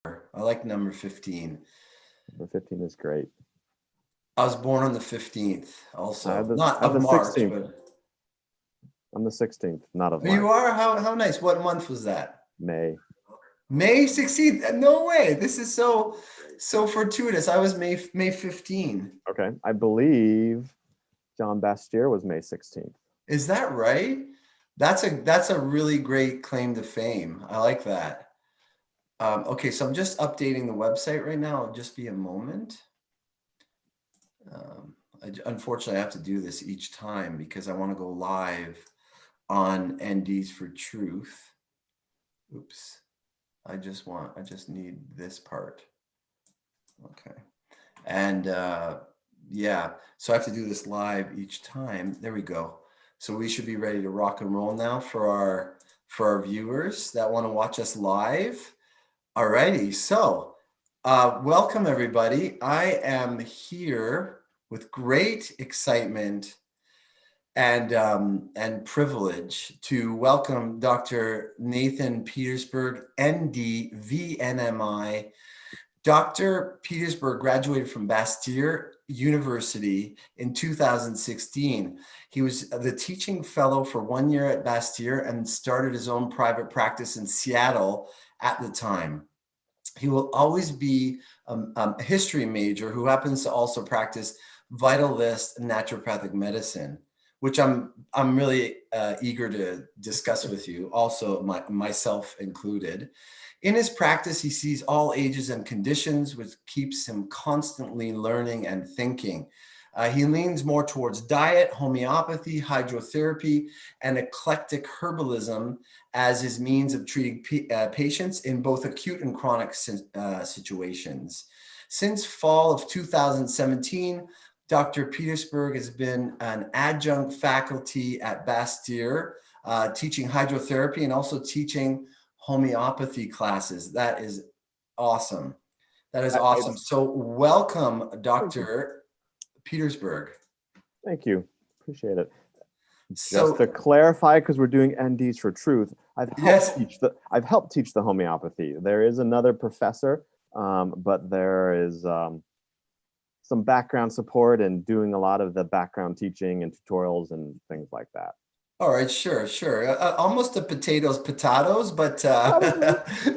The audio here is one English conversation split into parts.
I like number 15. Number 15 is great. I was born on the 15th also. I Not have of the March, 16th. but I'm the 16th, not of oh, you March. are? How nice. What month was that? May. May 16th. No way. This is so fortuitous. I was May 15. Okay. I believe John Bastier was May 16th. Is that right? That's a really great claim to fame. I like that. Okay, so I'm just updating the website right now. It'll just be a moment. Unfortunately, I have to do this each time because I want to go live on NDs for Truth. Oops. I just need this part. Okay. And yeah, so I have to do this live each time. There we go. So we should be ready to rock and roll now for our viewers that want to watch us live. Alrighty, so welcome everybody. I am here with great excitement and privilege to welcome Dr. Nathan Petersburg, ND, VNMI. Dr. Petersburg graduated from Bastyr University in 2016. He was the teaching fellow for 1 year at Bastyr and started his own private practice in Seattle at the time. He will always be a history major who happens to also practice Vitalist naturopathic medicine, which I'm really eager to discuss with you, also myself included. In his practice, he sees all ages and conditions, which keeps him constantly learning and thinking. He leans more towards diet, homeopathy, hydrotherapy, and eclectic herbalism as his means of treating patients in both acute and chronic situations. Since fall of 2017, Dr. Petersburg has been an adjunct faculty at Bastyr, teaching hydrotherapy and also teaching homeopathy classes. That is awesome. That is awesome. So welcome, Dr. Petersburg. Thank you. Appreciate it. So, just to clarify, because we're doing NDs for Truth, I've helped teach the homeopathy. There is another professor, but there is some background support and doing a lot of the background teaching and tutorials and things like that. All right, sure. Almost a potatoes, but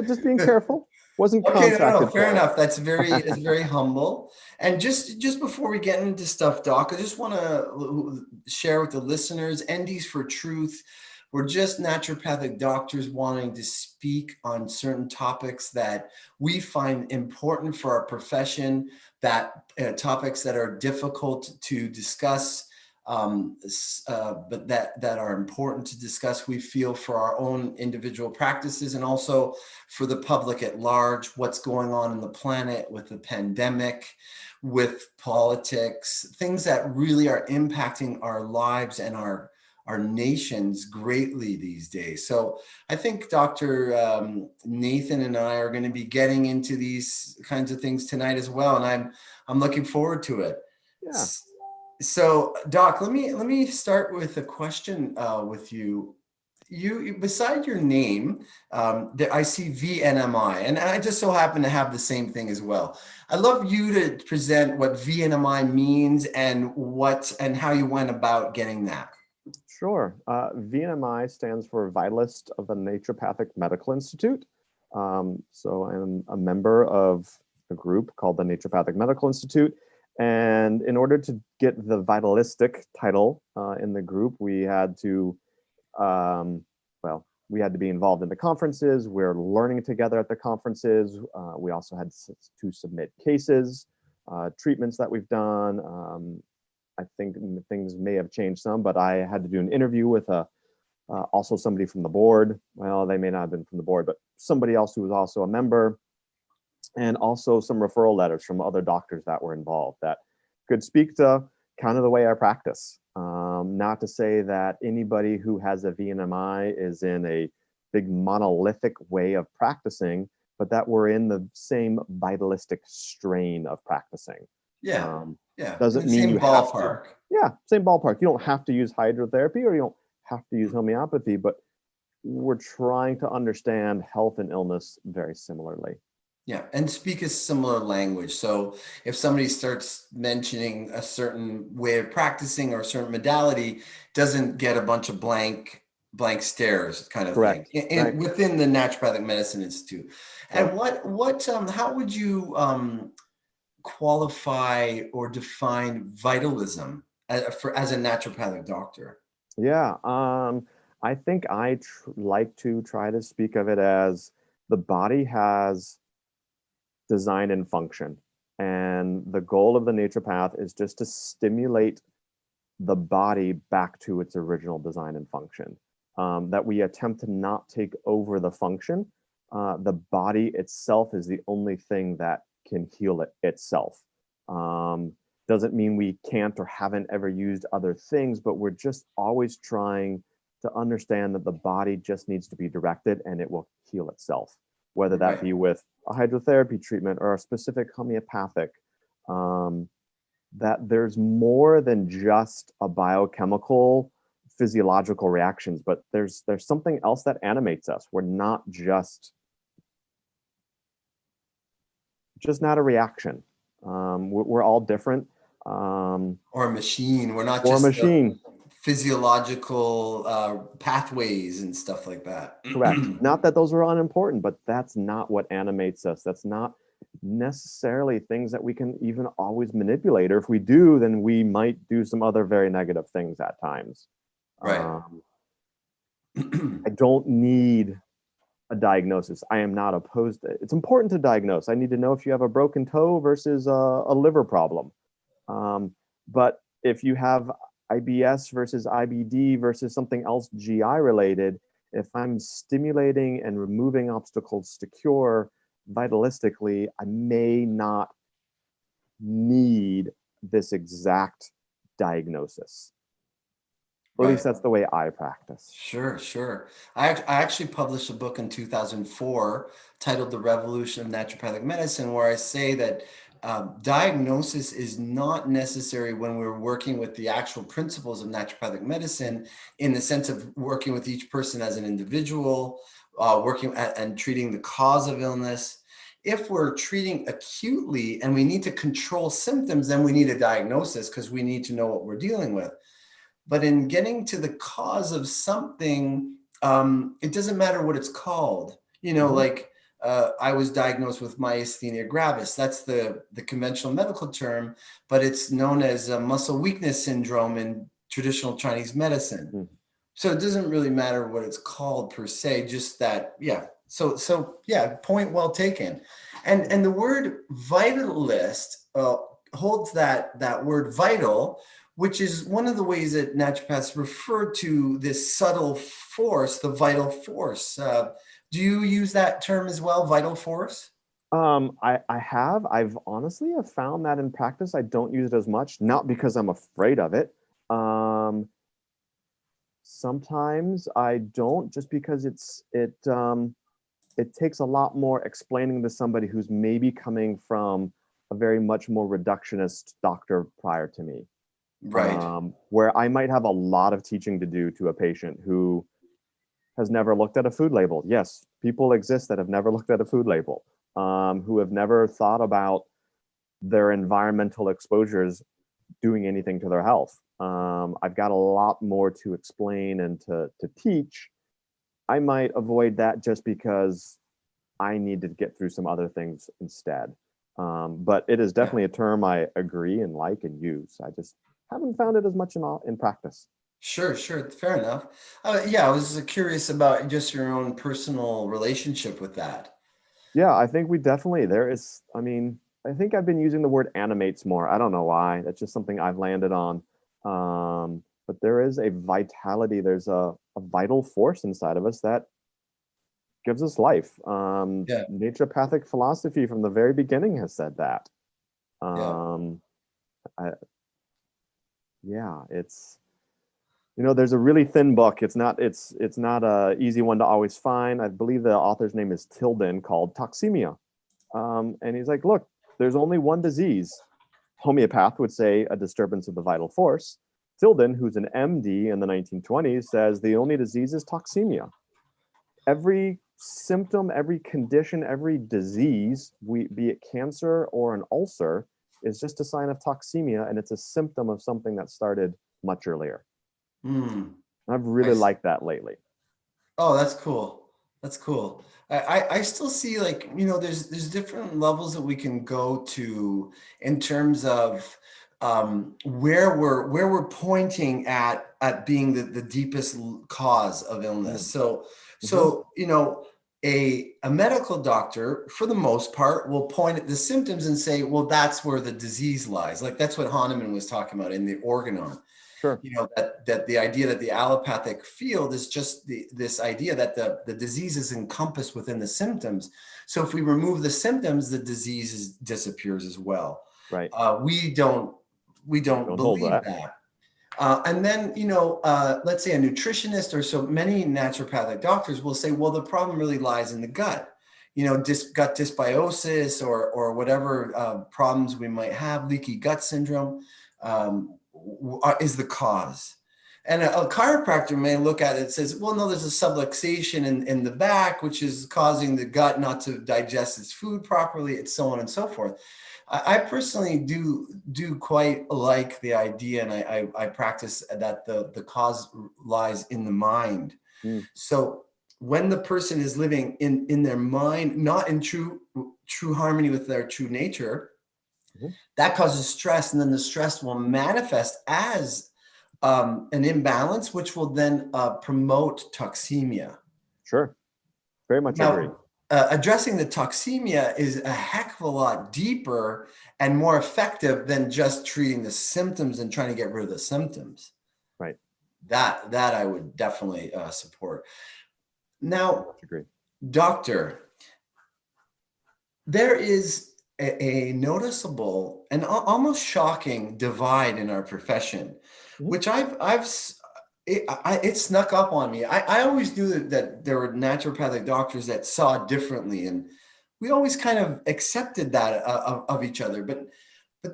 just being careful. Wasn't okay. No, fair enough. That's very humble. And just before we get into stuff, Doc, I just want to share with the listeners, NDs for Truth. We're just naturopathic doctors wanting to speak on certain topics that we find important for our profession, that topics that are difficult to discuss, but that are important to discuss, we feel, for our own individual practices and also for the public at large, what's going on in the planet with the pandemic, with politics, things that really are impacting our lives and our nations greatly these days. So I think Dr. Nathan and I are going to be getting into these kinds of things tonight as well, and I'm looking forward to it. Yeah. So, Doc, let me start with a question with you. You, beside your name, I see VNMI, and I just so happen to have the same thing as well. I'd love you to present what VNMI means and how you went about getting that. Sure. VNMI stands for Vitalist of the Naturopathic Medical Institute. So I'm a member of a group called the Naturopathic Medical Institute. And in order to get the vitalistic title in the group, we had to, we had to be involved in the conferences. We're learning together at the conferences. We also had to submit cases, treatments that we've done. I think things may have changed some, but I had to do an interview with also somebody from the board. Well, they may not have been from the board, but somebody else who was also a member. And also some referral letters from other doctors that were involved that could speak to kind of the way I practice. Not to say that anybody who has a VNMI is in a big monolithic way of practicing, but that we're in the same vitalistic strain of practicing. Yeah. Doesn't mean you have to. Yeah, same ballpark. You don't have to use hydrotherapy or you don't have to use homeopathy, but we're trying to understand health and illness very similarly. Yeah, and speak a similar language. So if somebody starts mentioning a certain way of practicing or a certain modality, doesn't get a bunch of blank stares kind of thing. Correct. And Right. within the Naturopathic Medicine Institute. Right. And how would you qualify or define vitalism as a naturopathic doctor? Yeah. I think I like to try to speak of it as the body has design and function. And the goal of the naturopath is just to stimulate the body back to its original design and function. That we attempt to not take over the function. The body itself is the only thing that can heal it itself. Doesn't mean we can't or haven't ever used other things, but we're just always trying to understand that the body just needs to be directed and it will heal itself, whether that Right. be with a hydrotherapy treatment or a specific homeopathic. That there's more than just a biochemical physiological reactions, but there's something else that animates us. We're not just not a reaction. We're all different. Or a machine. We're not Or a just the machine. physiological pathways and stuff like that. Correct. Not that those are unimportant, but that's not what animates us. That's not necessarily things that we can even always manipulate. Or if we do, then we might do some other very negative things at times. Right. I don't need a diagnosis. I am not opposed to it. It's important to diagnose. I need to know if you have a broken toe versus a liver problem. But if you have IBS versus IBD versus something else GI related, if I'm stimulating and removing obstacles to cure vitalistically, I may not need this exact diagnosis. Or at least Right. that's the way I practice. Sure, sure. I actually published a book in 2004 titled The Revolution of Naturopathic Medicine, where I say that diagnosis is not necessary when we're working with the actual principles of naturopathic medicine, in the sense of working with each person as an individual, working and treating the cause of illness. If we're treating acutely and we need to control symptoms, then we need a diagnosis because we need to know what we're dealing with. But in getting to the cause of something, it doesn't matter what it's called. Mhm. Like I was diagnosed with myasthenia gravis. That's the conventional medical term, but it's known as muscle weakness syndrome in traditional Chinese medicine. Mm. So it doesn't really matter what it's called per se, just that, yeah. So yeah, point well taken. And the word vitalist holds that word vital, which is one of the ways that naturopaths refer to this subtle force, the vital force. Do you use that term as well, vital force? I've honestly have found that in practice, I don't use it as much, not because I'm afraid of it. Sometimes I don't, just because it takes a lot more explaining to somebody who's maybe coming from a very much more reductionist doctor prior to me, Right. where I might have a lot of teaching to do to a patient who has never looked at a food label. Yes, people exist that have never looked at a food label, who have never thought about their environmental exposures doing anything to their health. I've got a lot more to explain and to teach. I might avoid that just because I need to get through some other things instead. But it is Yeah. definitely a term I agree and like and use. I just haven't found it as much in practice. Sure, sure. Fair enough. Yeah, I was curious about just your own personal relationship with that. Yeah, I think we definitely, there is, I mean, I think I've been using the word animates more. I don't know why. That's just something I've landed on. But there is a vitality, there's a vital force inside of us that gives us life. Yeah, Naturopathic philosophy from the very beginning has said that. yeah. Um, I, yeah, it's, there's a really thin book. It's not a easy one to always find. I believe the author's name is Tilden, called Toxemia. And he's like, look, there's only one disease. Homeopath would say a disturbance of the vital force. Tilden, who's an MD in the 1920s, says the only disease is toxemia. Every symptom, every condition, every disease, be it cancer or an ulcer, is just a sign of toxemia, and it's a symptom of something that started much earlier. Mm, I've I really see. liked that lately. Oh, that's cool. That's cool. I still see, like, there's different levels that we can go to in terms of where we're pointing at being the deepest cause of illness. Mm. So Mm-hmm. so a medical doctor, for the most part, will point at the symptoms and say, well, that's where the disease lies. Like that's what Hahnemann was talking about in the organon. Sure. That the idea that the allopathic field is just this idea that the disease is encompassed within the symptoms. So if we remove the symptoms, the disease disappears as well. Right. We don't Don't hold believe that. that. And then, let's say a nutritionist or so many naturopathic doctors will say, well, the problem really lies in the gut, gut dysbiosis or whatever problems we might have, leaky gut syndrome is the cause. And a chiropractor may look at it and says, well, no, there's a subluxation in the back, which is causing the gut not to digest its food properly, and so on and so forth. I personally do quite like the idea, and I practice that the cause lies in the mind. Mm. So when the person is living in their mind, not in true harmony with their true nature, Mm-hmm. that causes stress, and then the stress will manifest as an imbalance, which will then promote toxemia. Sure. Very much agree. Now, addressing the toxemia is a heck of a lot deeper and more effective than just treating the symptoms and trying to get rid of the symptoms. Right. That I would definitely support. Very Now, much agree. doctor, there is a noticeable and almost shocking divide in our profession, Mm-hmm. which it snuck up on me. I always knew that there were naturopathic doctors that saw differently, and we always kind of accepted that of each other. But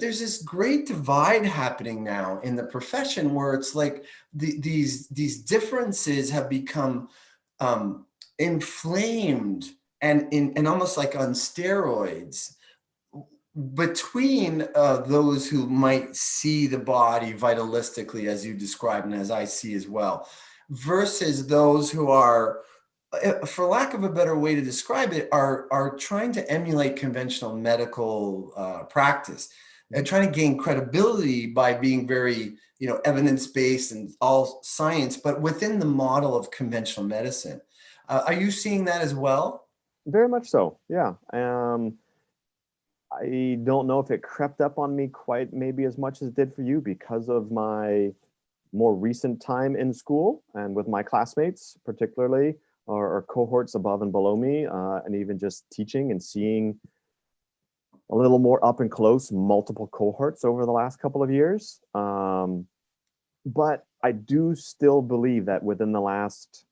there's this great divide happening now in the profession where it's like these differences have become inflamed and almost like on steroids between those who might see the body vitalistically, as you described, and as I see as well, versus those who are, for lack of a better way to describe it, are trying to emulate conventional medical practice and trying to gain credibility by being very, evidence-based and all science, but within the model of conventional medicine. Are you seeing that as well? Very much so. Yeah. I don't know if it crept up on me quite maybe as much as it did for you because of my more recent time in school and with my classmates, particularly, or cohorts above and below me, and even just teaching and seeing a little more up and close multiple cohorts over the last couple of years. But I do still believe that within the last,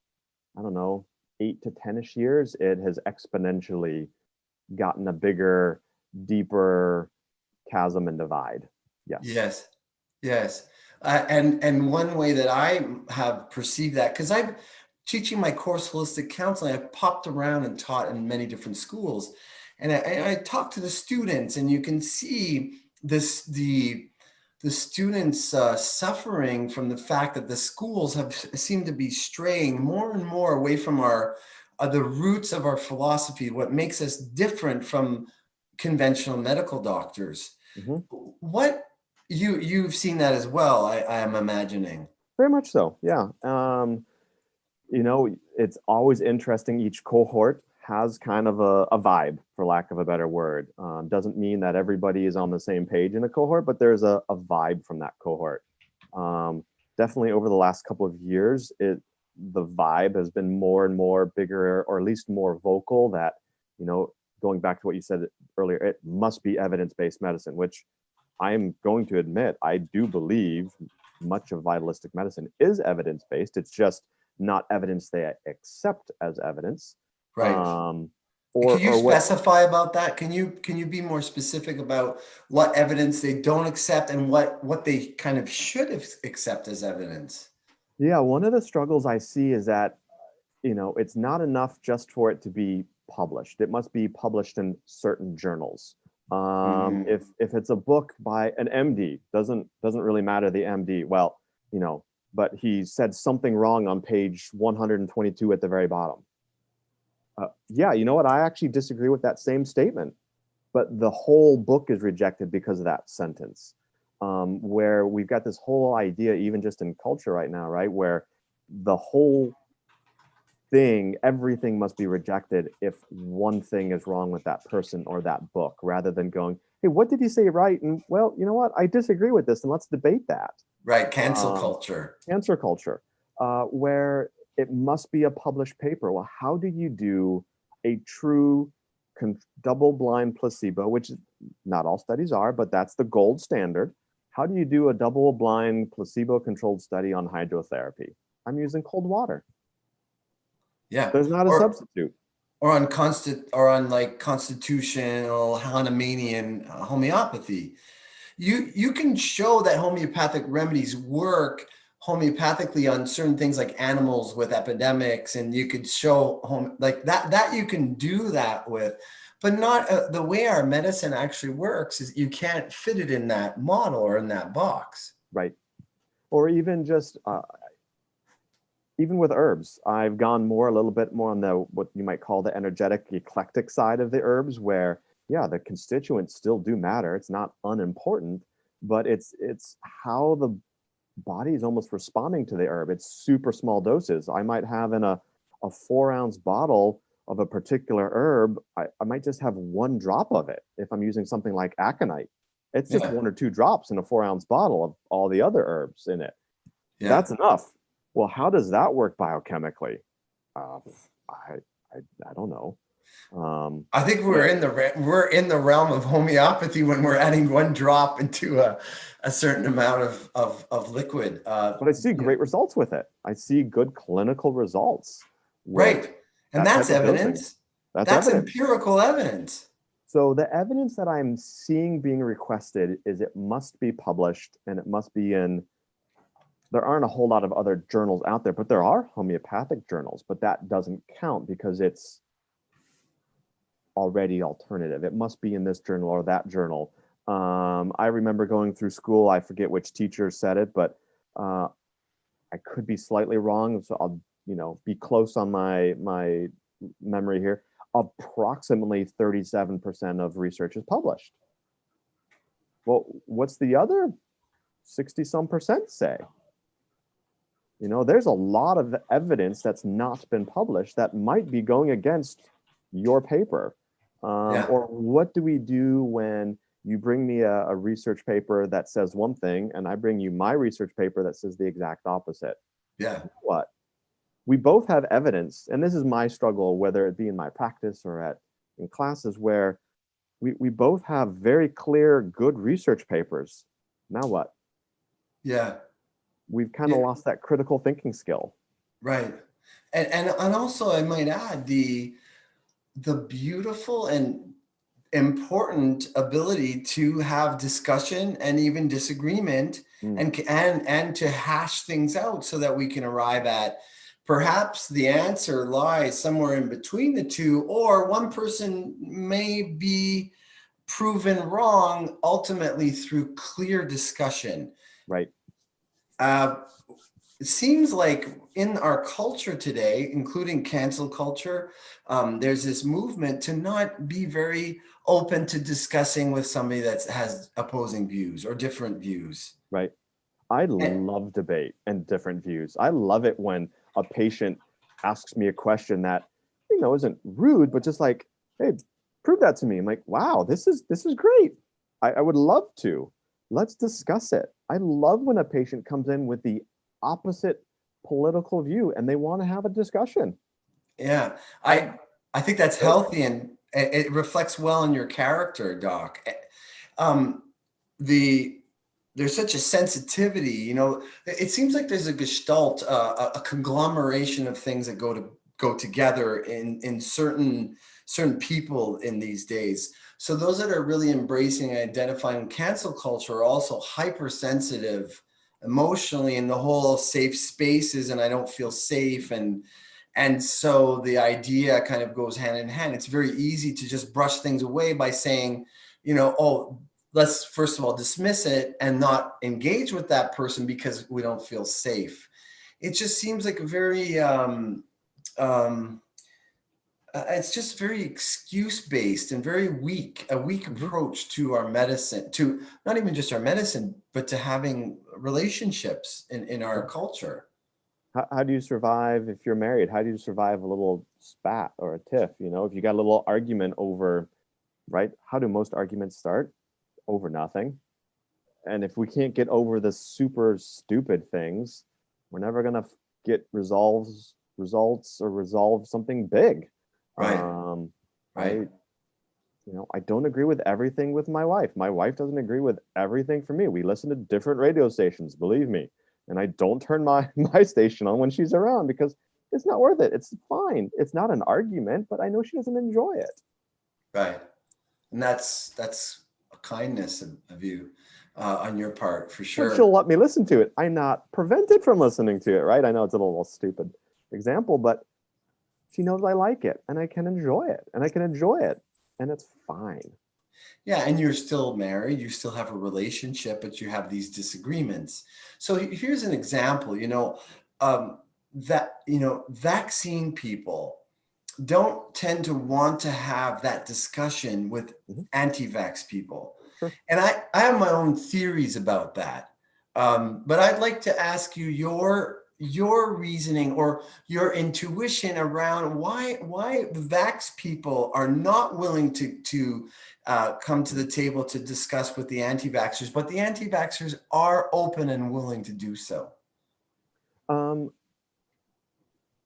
I don't know, 8 to 10-ish years, it has exponentially gotten a bigger, deeper chasm and divide. Yes. Yes. And one way that I have perceived that, because I'm teaching my course holistic counseling, I popped around and taught in many different schools, and I talked to the students, and you can see the students suffering from the fact that the schools have seemed to be straying more and more away from the roots of our philosophy, what makes us different from conventional medical doctors. Mm-hmm. What you've seen that as well, I am imagining. Very much so. Yeah. It's always interesting. Each cohort has kind of a vibe, for lack of a better word. Doesn't mean that everybody is on the same page in a cohort, but there's a vibe from that cohort. Definitely over the last couple of years, the vibe has been more and more bigger, or at least more vocal, that, going back to what you said earlier, it must be evidence-based medicine, which I'm going to admit, I do believe much of vitalistic medicine is evidence-based. It's just not evidence they accept as evidence. Right. Can you specify about that? Can you be more specific about what evidence they don't accept and what they kind of should accept as evidence? Yeah, one of the struggles I see is that, it's not enough just for it to be published. It must be published in certain journals. Mm. If it's a book by an MD, doesn't really matter the MD. Well, but he said something wrong on page 122 at the very bottom. Yeah, you know what? I actually disagree with that same statement, but the whole book is rejected because of that sentence. Where we've got this whole idea, even just in culture right now, right, where the whole thing, everything must be rejected if one thing is wrong with that person or that book, rather than going, hey, what did he say right? And well, you know what? I disagree with this, and let's debate that. Right, cancel culture. Cancer culture, where it must be a published paper. Well, how do you do a true double-blind placebo, which not all studies are, but that's the gold standard. How do you do a double-blind placebo-controlled study on hydrotherapy? I'm using cold water. Yeah. There's not a substitute. Or on like constitutional Hahnemannian homeopathy. You can show that homeopathic remedies work homeopathically on certain things like animals with epidemics, and you could show like that you can do that with, but not the way our medicine actually works is you can't fit it in that model or in that box. Right. Or even just even with herbs, I've gone a little bit more on the what you might call the energetic eclectic side of the herbs, where yeah, the constituents still do matter. It's not unimportant, but it's how the body is almost responding to the herb. It's super small doses. I might have in a 4-ounce bottle of a particular herb, I might just have 1 drop of it. If I'm using something like aconite, it's just 1 or 2 drops in a 4-ounce bottle of all the other herbs in it. Yeah. That's enough. Well, how does that work biochemically? I don't know. I think we're in the realm of homeopathy when we're adding 1 drop into a certain amount of liquid. But I see great results with it. I see good clinical results. Right. And that's evidence. That's evidence. Empirical evidence. So the evidence that I'm seeing being requested is it must be published, and it must be in, there aren't a whole lot of other journals out there, but there are homeopathic journals, but that doesn't count because it's already alternative. It must be in this journal or that journal. I remember going through school, I forget which teacher said it, but I could be slightly wrong, so I'll be close on my memory here. Approximately 37% of research is published. Well, what's the other 60-some% say? There's a lot of evidence that's not been published that might be going against your paper. Or what do we do when you bring me a research paper that says one thing and I bring you my research paper that says the exact opposite? Yeah. What? We both have evidence, and this is my struggle, whether it be in my practice or in classes, where we both have very clear, good research papers. Now what? Yeah. We've kind of lost that critical thinking skill. Right. And also I might add the beautiful and important ability to have discussion and even disagreement and to hash things out so that we can arrive at perhaps the answer lies somewhere in between the two, or one person may be proven wrong ultimately through clear discussion. Right. It seems like in our culture today, including cancel culture, there's this movement to not be very open to discussing with somebody that has opposing views or different views. Right. I love debate and different views. I love it when a patient asks me a question that, isn't rude, but just like, hey, prove that to me. I'm like, wow, this is great. I would love to. Let's discuss it. I love when a patient comes in with the opposite political view and they want to have a discussion. Yeah, I think that's healthy, and it reflects well in your character, Doc. There's such a sensitivity, it seems like there's a gestalt, a conglomeration of things that go together in certain people in these days. So those that are really embracing and identifying cancel culture are also hypersensitive emotionally in the whole safe spaces, and I don't feel safe, and And so the idea kind of goes hand in hand. It's very easy to just brush things away by saying, oh, let's first of all dismiss it and not engage with that person because we don't feel safe. It just seems like a very, it's just very excuse-based and very weak, a weak approach to our medicine, to not even just our medicine, but to having relationships in our culture. How do you survive if you're married? How do you survive a little spat or a tiff? If you got a little argument over, right? How do most arguments start? Over nothing. And if we can't get over the super stupid things, we're never going to get results or resolve something big. Right. Right. I don't agree with everything with my wife. My wife doesn't agree with everything for me. We listen to different radio stations, believe me. And I don't turn my station on when she's around because it's not worth it. It's fine. It's not an argument, but I know she doesn't enjoy it. Right. And that's a kindness of you on your part, for sure. But she'll let me listen to it. I'm not prevented from listening to it, right? I know it's a little stupid example, but she knows I like it and I can enjoy it and it's fine. Yeah, and you're still married, you still have a relationship, but you have these disagreements. So here's an example, vaccine people don't tend to want to have that discussion with anti-vax people. Sure. And I have my own theories about that. But I'd like to ask you your reasoning or your intuition around why the vax people are not willing to come to the table to discuss with the anti-vaxxers, but the anti-vaxxers are open and willing to do so.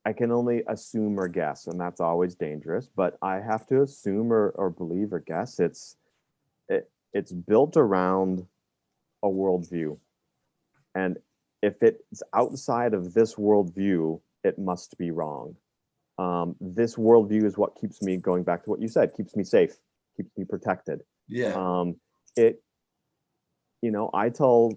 I can only assume or guess, and that's always dangerous, but I have to assume or believe or guess it's built around a worldview. And if it's outside of this worldview, it must be wrong. This worldview is what keeps me, going back to what you said, keeps me safe, keeps me protected. Yeah. I tell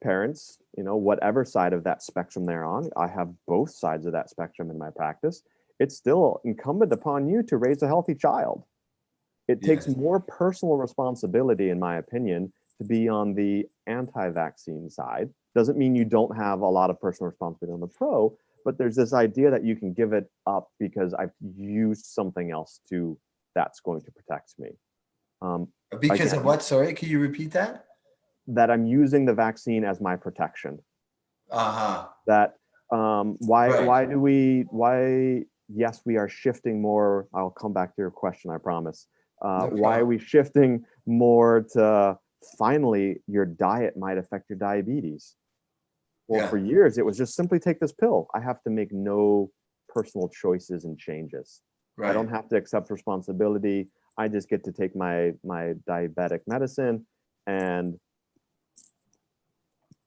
parents, whatever side of that spectrum they're on, I have both sides of that spectrum in my practice. It's still incumbent upon you to raise a healthy child. It takes more personal responsibility, in my opinion, to be on the anti-vaccine side. Doesn't mean you don't have a lot of personal responsibility on the pro, but there's this idea that you can give it up because I've used something else that's going to protect me. Because of what? Sorry, can you repeat that? That I'm using the vaccine as my protection. That yes, we are shifting more. I'll come back to your question, I promise. Why are we shifting more to finally your diet might affect your diabetes? Well, for years, it was just simply take this pill. I have to make no personal choices and changes. Right. I don't have to accept responsibility. I just get to take my diabetic medicine and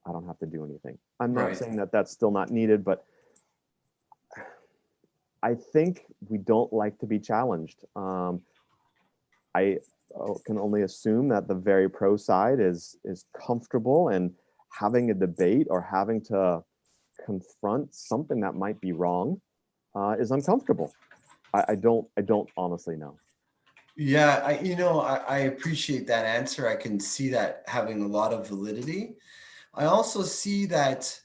I don't have to do anything. I'm not saying that that's still not needed, but I think we don't like to be challenged. I can only assume that the very pro side is comfortable and having a debate or having to confront something that might be wrong is uncomfortable. I don't honestly know. Yeah, I appreciate that answer. I can see that having a lot of validity. I also see that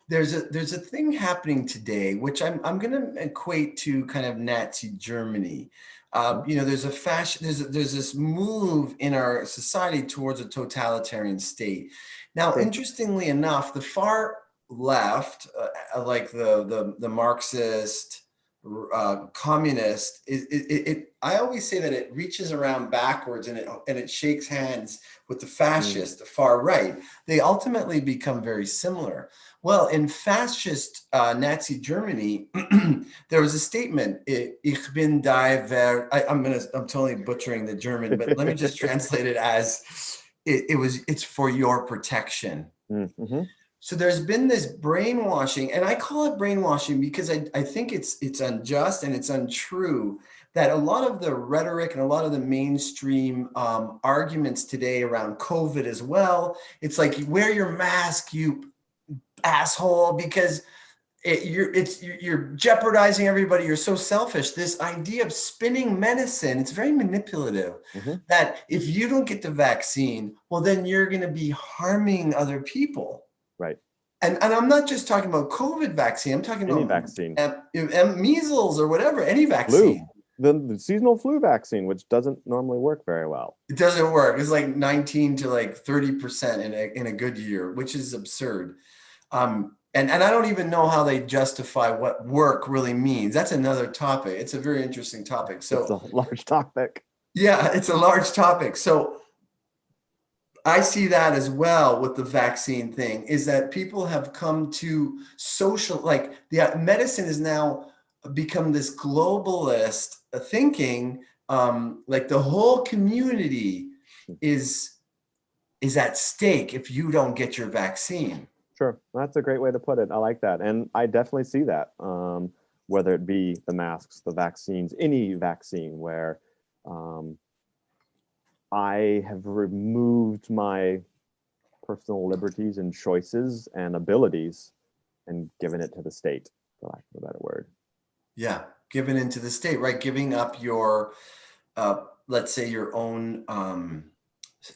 there's a thing happening today, which I'm going to equate to kind of Nazi Germany. There's this move in our society towards a totalitarian state. Now, interestingly enough, the far left, like the Marxist, communist, I always say that it reaches around backwards and it shakes hands with the fascist, the far right. They ultimately become very similar. Well, in fascist Nazi Germany, there was a statement, Ich bin die Welt. I'm totally butchering the German, but let me just translate it as it's for your protection. Mm-hmm. So there's been this brainwashing, and I call it brainwashing because I think it's unjust and it's untrue that a lot of the rhetoric and a lot of the mainstream arguments today around COVID as well, it's like, wear your mask, you asshole, because you're jeopardizing everybody. You're so selfish. This idea of spinning medicine, it's very manipulative. That if you don't get the vaccine, well, then you're going to be harming other people. Right. And I'm not just talking about COVID vaccine. I'm talking Any about vaccine. Measles or whatever, any vaccine. The seasonal flu vaccine, which doesn't normally work very well. It doesn't work. It's like 19 to like 30% in a good year, which is absurd. And I don't even know how they justify what work really means. That's another topic. It's a very interesting topic. So it's a large topic. Yeah, it's a large topic. So I see that as well with the vaccine thing, is that people have come to social, like the medicine has now become this globalist thinking, like the whole community is at stake if you don't get your vaccine. Sure, that's a great way to put it. I like that, and I definitely see that. Whether it be the masks, the vaccines, any vaccine, where I have removed my personal liberties and choices and abilities and given it to the state, for lack of a better word. Yeah, given into the state, right? Giving up your, let's say, your own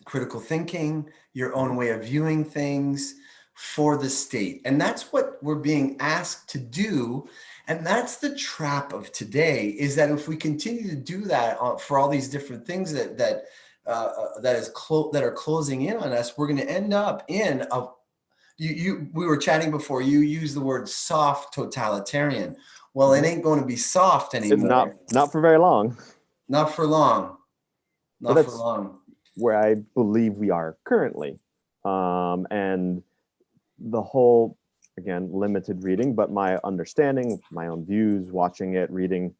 critical thinking, your own way of viewing things for the state. And that's what we're being asked to do. And that's the trap of today, is that if we continue to do that for all these different things that are closing in on us, we're going to end up in a, we were chatting before, you used the word soft totalitarian. Well, it ain't going to be soft anymore. Not for very long. Not for long. Not for long. Where I believe we are currently. And the whole, again, limited reading, but my understanding, my own views, watching it, reading,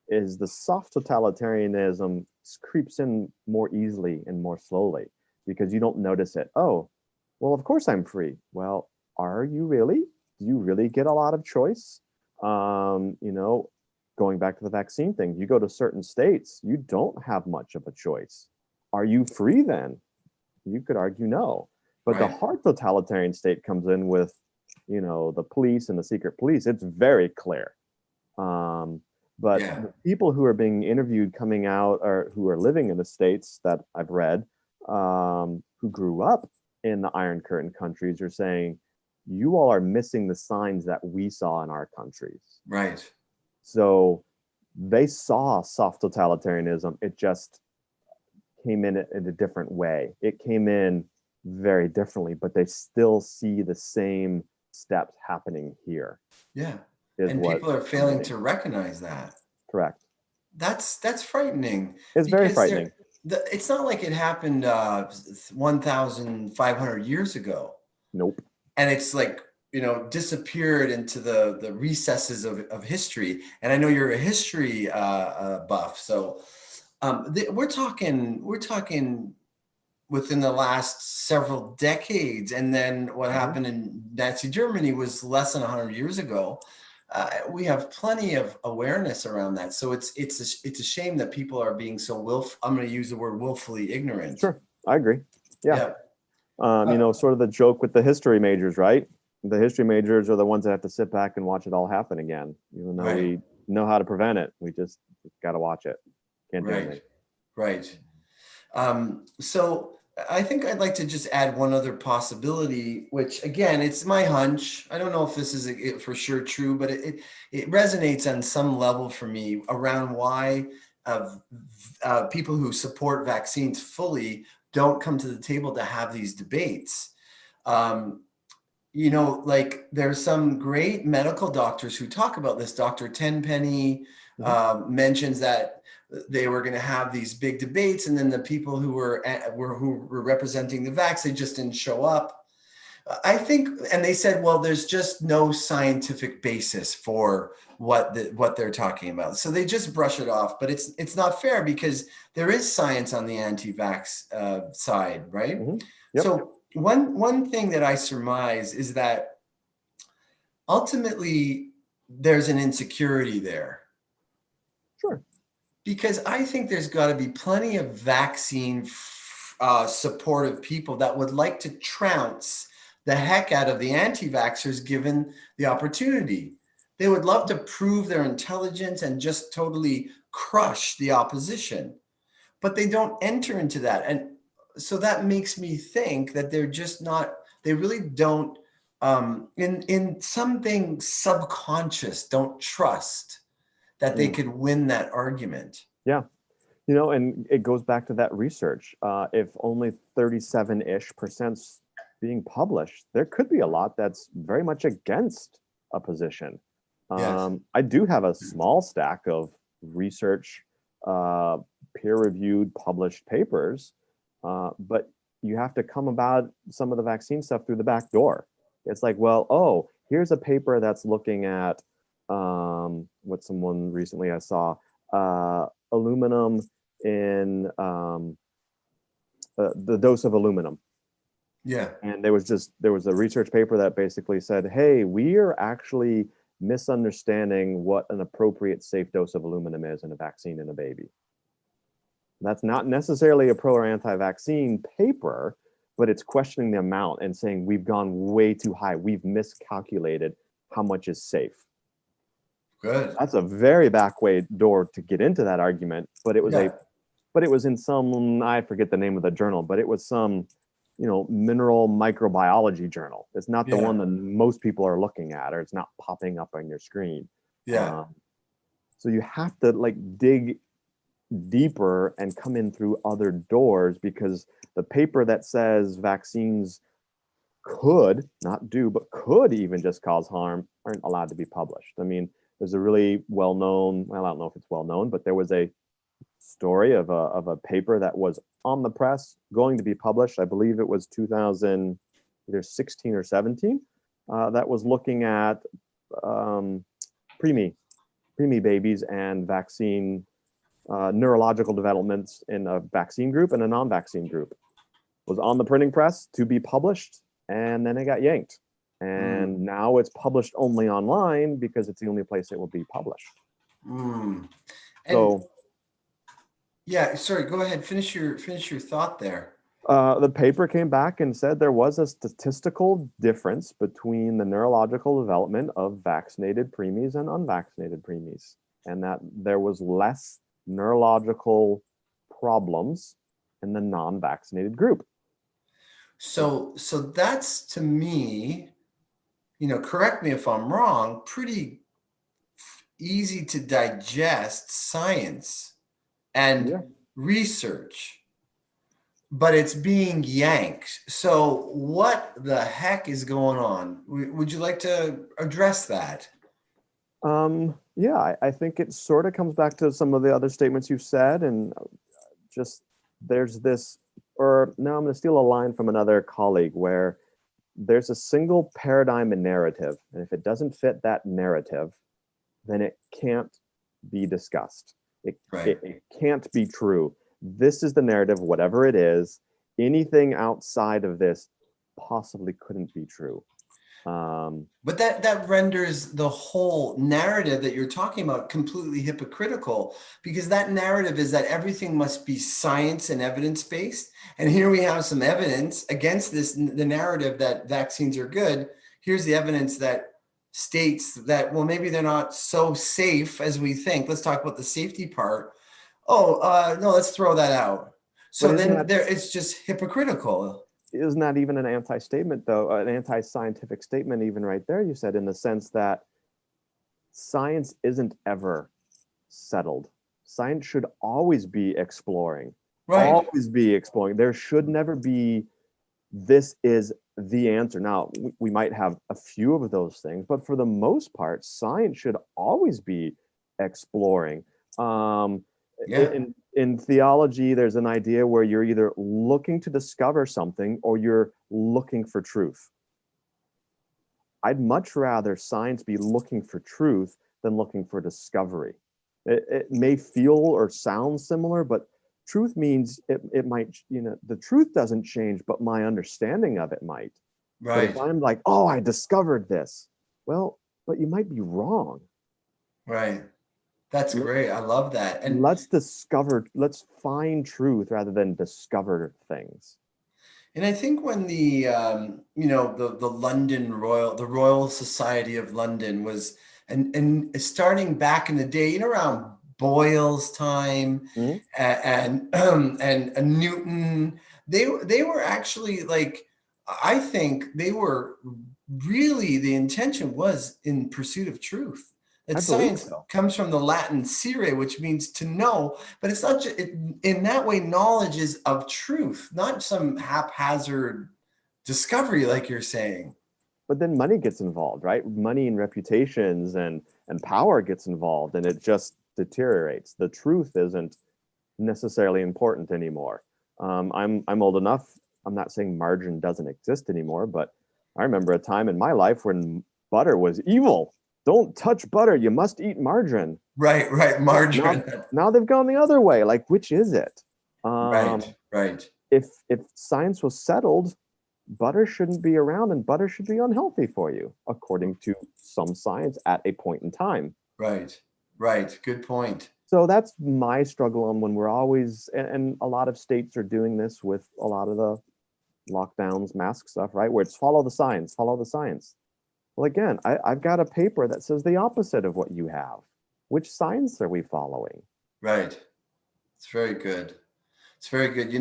is the soft totalitarianism creeps in more easily and more slowly because you don't notice it. Oh, well, of course I'm free. Well, are you really? Do you really get a lot of choice? Going back to the vaccine thing, you go to certain states, you don't have much of a choice. Are you free then? You could argue no. But right. The hard totalitarian state comes in with, the police and the secret police. It's very clear. But the people who are being interviewed coming out or who are living in the states that I've read, who grew up in the Iron Curtain countries, are saying, you all are missing the signs that we saw in our countries. Right. So they saw soft totalitarianism. It just came in a different way. It came in very differently, but they still see the same steps happening here. Yeah. And people are failing to recognize that. Correct. That's frightening. It's very frightening. It's not like it happened 1,500 years ago. Nope. And it's like, disappeared into the recesses of history. And I know you're a history buff. So we're talking within the last several decades. And then what happened in Nazi Germany was less than 100 years ago. We have plenty of awareness around that. So it's a shame that people are being so I'm going to use the word willfully ignorant. Sure, I agree. Yeah. Sort of the joke with the history majors, right? The history majors are the ones that have to sit back and watch it all happen again, even though we know how to prevent it. We just got to watch it. Can't do anything. Right. So I think I'd like to just add one other possibility, which again, it's my hunch. I don't know if this is for sure true, but it resonates on some level for me around why people who support vaccines fully don't come to the table to have these debates. Like there's some great medical doctors who talk about this. Dr. Tenpenny mentions that they were going to have these big debates, and then the people who were representing the vax, they just didn't show up. I think, and they said, well, there's just no scientific basis for what they're talking about, so they just brush it off. But it's not fair because there is science on the anti-vax side, right? Yep. So one thing that I surmise is that ultimately there's an insecurity there. Sure. Because I think there's got to be plenty of vaccine supportive people that would like to trounce the heck out of the anti-vaxxers given the opportunity. They would love to prove their intelligence and just totally crush the opposition, but they don't enter into that. And so that makes me think that they're just not, they really don't, in something subconscious, don't trust that they could win that argument. Yeah. You know, and it goes back to that research. If only 37-ish% being published, there could be a lot that's very much against a position. Yes. I do have a small stack of research, peer-reviewed, published papers, but you have to come about some of the vaccine stuff through the back door. It's like, well, oh, here's a paper that's looking at what someone recently I saw, aluminum in the dose of aluminum. Yeah. And there was a research paper that basically said, hey, we are actually misunderstanding what an appropriate safe dose of aluminum is in a vaccine in a baby. That's not necessarily a pro or anti-vaccine paper, but it's questioning the amount and saying we've gone way too high. We've miscalculated how much is safe. Good. That's a very back way door to get into that argument, but it was it was in some, I forget the name of the journal, but it was some, mineral microbiology journal. It's not the one that most people are looking at, or it's not popping up on your screen. Yeah. So you have to dig deeper and come in through other doors, because the paper that says vaccines could not do, but could even just cause harm, aren't allowed to be published. I mean, there's a really well-known, well, I don't know if it's well-known, but there was a story of a paper that was on the press going to be published. I believe it was 2016 or 17, that was looking at preemie babies and vaccine neurological developments in a vaccine group and a non-vaccine group. It was on the printing press to be published, and then it got yanked. And now it's published only online because it's the only place it will be published. So, yeah, sorry, go ahead. Finish your thought there. The paper came back and said there was a statistical difference between the neurological development of vaccinated preemies and unvaccinated preemies, and that there was less neurological problems in the non-vaccinated group. So that's, to me, correct me if I'm wrong, pretty easy to digest science and research, but it's being yanked. So what the heck is going on? Would you like to address that? Yeah, I think it sort of comes back to some of the other statements you've said, and just there's this, or now I'm going to steal a line from another colleague, where there's a single paradigm and narrative, and if it doesn't fit that narrative, then it can't be discussed. It can't be true. This is the narrative, whatever it is. Anything outside of this possibly couldn't be true. But that renders the whole narrative that you're talking about completely hypocritical, because that narrative is that everything must be science and evidence-based. And here we have some evidence against the narrative that vaccines are good. Here's the evidence that states that, well, maybe they're not so safe as we think. Let's talk about the safety part. No, let's throw that out. So then it's just hypocritical. Isn't that even an anti-statement, though, an anti-scientific statement even right there, you said, in the sense that science isn't ever settled. Science should always be exploring, always be exploring. There should never be, this is the answer. Now, we might have a few of those things, but for the most part, science should always be exploring. In theology, there's an idea where you're either looking to discover something or you're looking for truth. I'd much rather science be looking for truth than looking for discovery. It may feel or sound similar, but truth means it might, the truth doesn't change, but my understanding of it might. Right. But if I'm like, oh, I discovered this, well, but you might be wrong. Right. That's great. I love that. And let's find truth rather than discover things. And I think when the Royal Society of London was, and starting back in the day, around Boyle's time, Mhm. and Newton, they were actually like, I think they were really, the intention was in pursuit of truth. That I believe science so. comes from the Latin "scire," which means to know, but it's not just in that way. Knowledge is of truth, not some haphazard discovery, like you're saying. But then money gets involved, right? Money and reputations and power gets involved, and it just deteriorates. The truth isn't necessarily important anymore. I'm old enough. I'm not saying margarine doesn't exist anymore, but I remember a time in my life when butter was evil. Don't touch butter. You must eat margarine. Right, right. Now, Margarine. now they've gone the other way. Like, which is it? Right, right, If science was settled, butter shouldn't be around, and butter should be unhealthy for you, according to some science at a point in time. right, right. Good point. So that's my struggle on when we're always, and a lot of states are doing this with a lot of the lockdowns, mask stuff, right? Where it's follow the science, follow the science. Well, again, I've got a paper that says the opposite of what you have. Which science are we following? Right. It's very good. It's very good.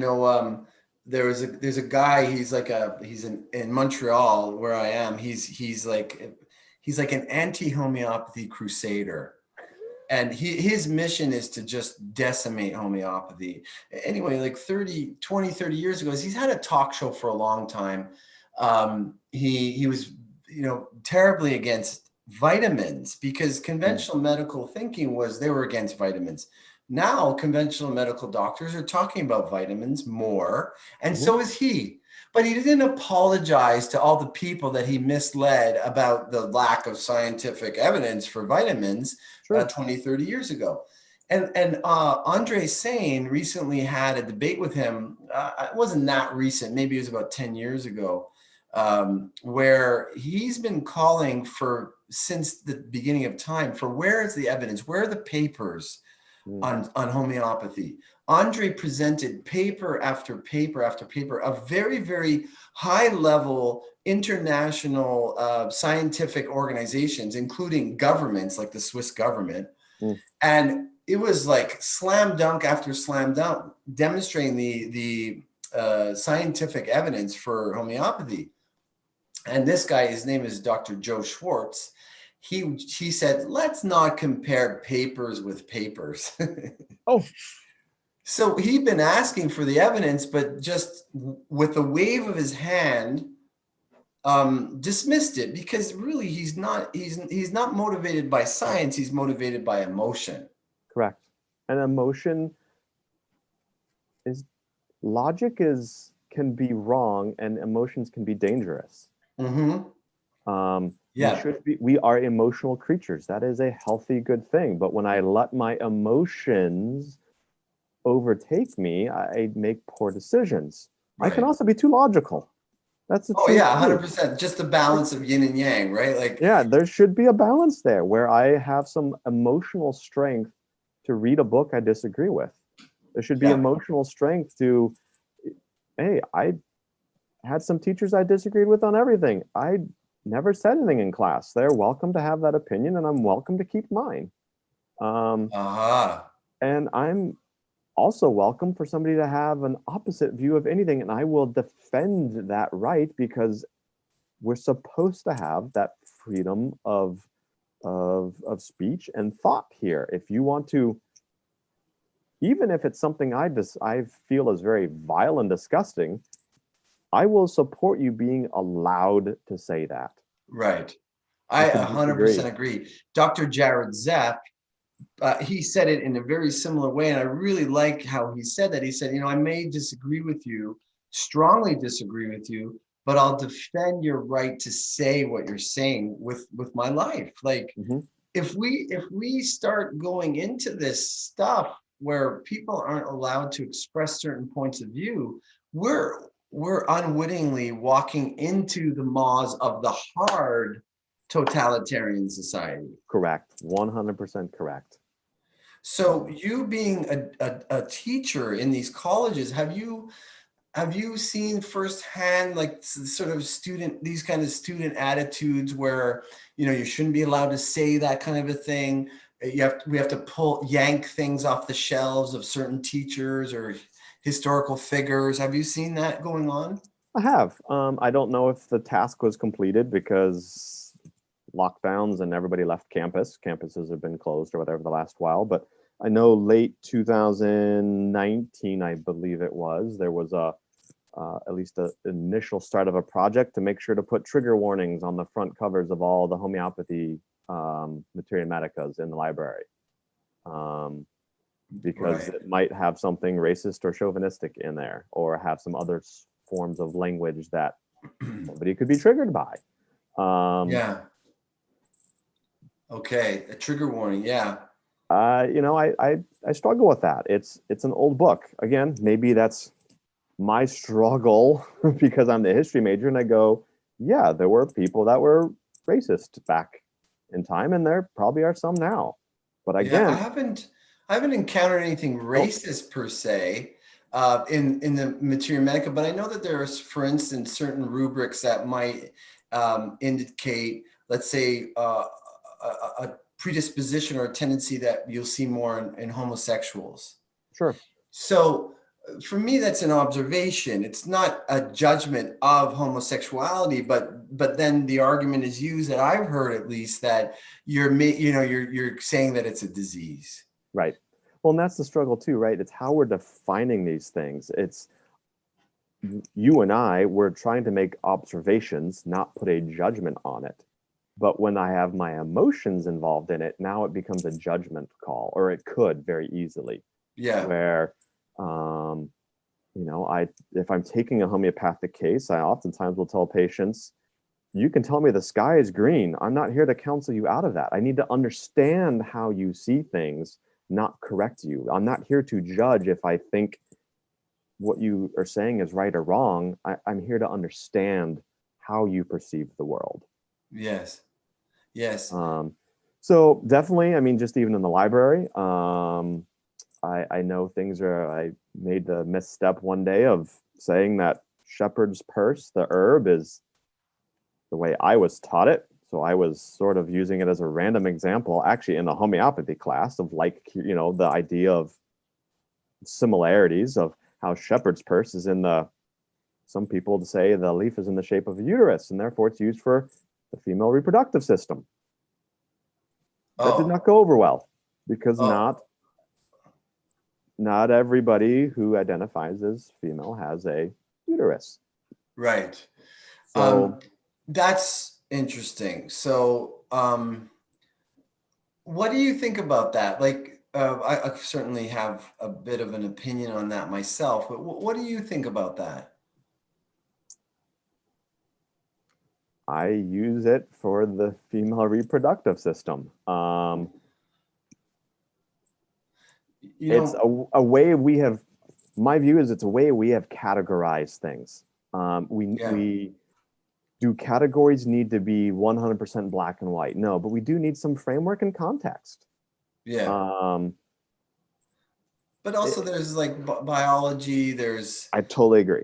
There's a guy. He's in Montreal where I am. He's like an anti-homeopathy crusader, and his mission is to just decimate homeopathy. Anyway, like 30 years ago, he's had a talk show for a long time. He was, terribly against vitamins, because Mm. conventional medical thinking was they were against vitamins. Now conventional medical doctors are talking about vitamins more, and Mhm. so is he. But he didn't apologize to all the people that he misled about the lack of scientific evidence for vitamins Sure. 20, 30 years ago. And Andre Sane recently had a debate with him. It wasn't that recent, maybe it was about 10 years ago, where he's been calling for, since the beginning of time, for where is the evidence, where are the papers Mm. on homeopathy. Andre presented paper after paper after paper of very, very high level international scientific organizations, including governments like the Swiss government. Mm. And it was like slam dunk after slam dunk, demonstrating the scientific evidence for homeopathy. And this guy, his name is Dr. Joe Schwartz. He said, let's not compare papers with papers. Oh, So he'd been asking for the evidence, but just with a wave of his hand, dismissed it, because really he's not motivated by science. He's motivated by emotion. correct. And emotion is logic is can be wrong, and emotions can be dangerous. Mm-hmm. Yeah. We are emotional creatures. That is a healthy, good thing. But when I let my emotions overtake me, I make poor decisions. I can Right. also be too logical. That's the Oh truth yeah, too. 100%. Just the balance of yin and yang, right? Like, Yeah, there should be a balance there where I have some emotional strength to read a book I disagree with. There should be yeah, emotional strength to, hey, I had some teachers I disagreed with on everything. I never said anything in class. They're welcome to have that opinion, and I'm welcome to keep mine. Um, aha, and I'm also welcome for somebody to have an opposite view of anything, and I will defend that right, because we're supposed to have that freedom of speech and thought here. If you want to, even if it's something I feel is very vile and disgusting, I will support you being allowed to say that. right. We I can disagree. 100% agree. Dr. Jared Zepp, he said it in a very similar way, and I really like how he said that. He said, I may disagree with you, strongly disagree with you, but I'll defend your right to say what you're saying with my life. Like, Mhm. if we start going into this stuff where people aren't allowed to express certain points of view, we're unwittingly walking into the maws of the hard totalitarian society. Correct. 100% correct. So you being a teacher in these colleges, have you have you seen firsthand, like sort of these kind of student attitudes where, you shouldn't be allowed to say that kind of a thing? We have to yank things off the shelves of certain teachers or historical figures. Have you seen that going on? I have. I don't know if the task was completed because lockdowns and everybody left campus. Campuses have been closed or whatever the last while, but I know late 2019, I believe it was, there was at least an initial start of a project to make sure to put trigger warnings on the front covers of all the homeopathy materia medicas in the library. Because Right. it might have something racist or chauvinistic in there, or have some other forms of language that somebody could be triggered by. Yeah. Okay. A trigger warning. Yeah. I struggle with that. It's an old book. Again, maybe that's my struggle because I'm the history major, and I go, yeah, there were people that were racist back in time, and there probably are some now. But Yeah. again, I haven't encountered anything oh, racist per se in the materia medica, but I know that there's, for instance, certain rubrics that might indicate, let's say, a predisposition or a tendency that you'll see more in homosexuals. sure. So for me, that's an observation. It's not a judgment of homosexuality, but then the argument is used that I've heard at least that you're saying that it's a disease. Right. Well, and that's the struggle too, right? It's how we're defining these things. It's you and I, we're trying to make observations, not put a judgment on it. But when I have my emotions involved in it, now it becomes a judgment call, or it could very easily, Yeah. where, if I'm taking a homeopathic case, I oftentimes will tell patients, you can tell me the sky is green. I'm not here to counsel you out of that. I need to understand how you see things, not correct you. I'm not here to judge if I think what you are saying is right or wrong. I'm here to understand how you perceive the world. Yes. Yes. So definitely, I mean, just even in the library, I know I made the misstep one day of saying that shepherd's purse, the herb, is the way I was taught it. So I was sort of using it as a random example, actually in the homeopathy class of the idea of similarities of how shepherd's purse is some people say the leaf is in the shape of a uterus and therefore it's used for the female reproductive system. That did Oh. not go over well because Oh. not everybody who identifies as female has a uterus. Right. So That's interesting. So, what do you think about that? Like, I certainly have a bit of an opinion on that myself, but what do you think about that? I use it for the female reproductive system. You It's know, a way we have, my view is it's a way we have categorized things. yeah, We do categories need to be 100% black and white? No, but we do need some framework and context. yeah. Um, But also, it, there's like biology. I totally agree.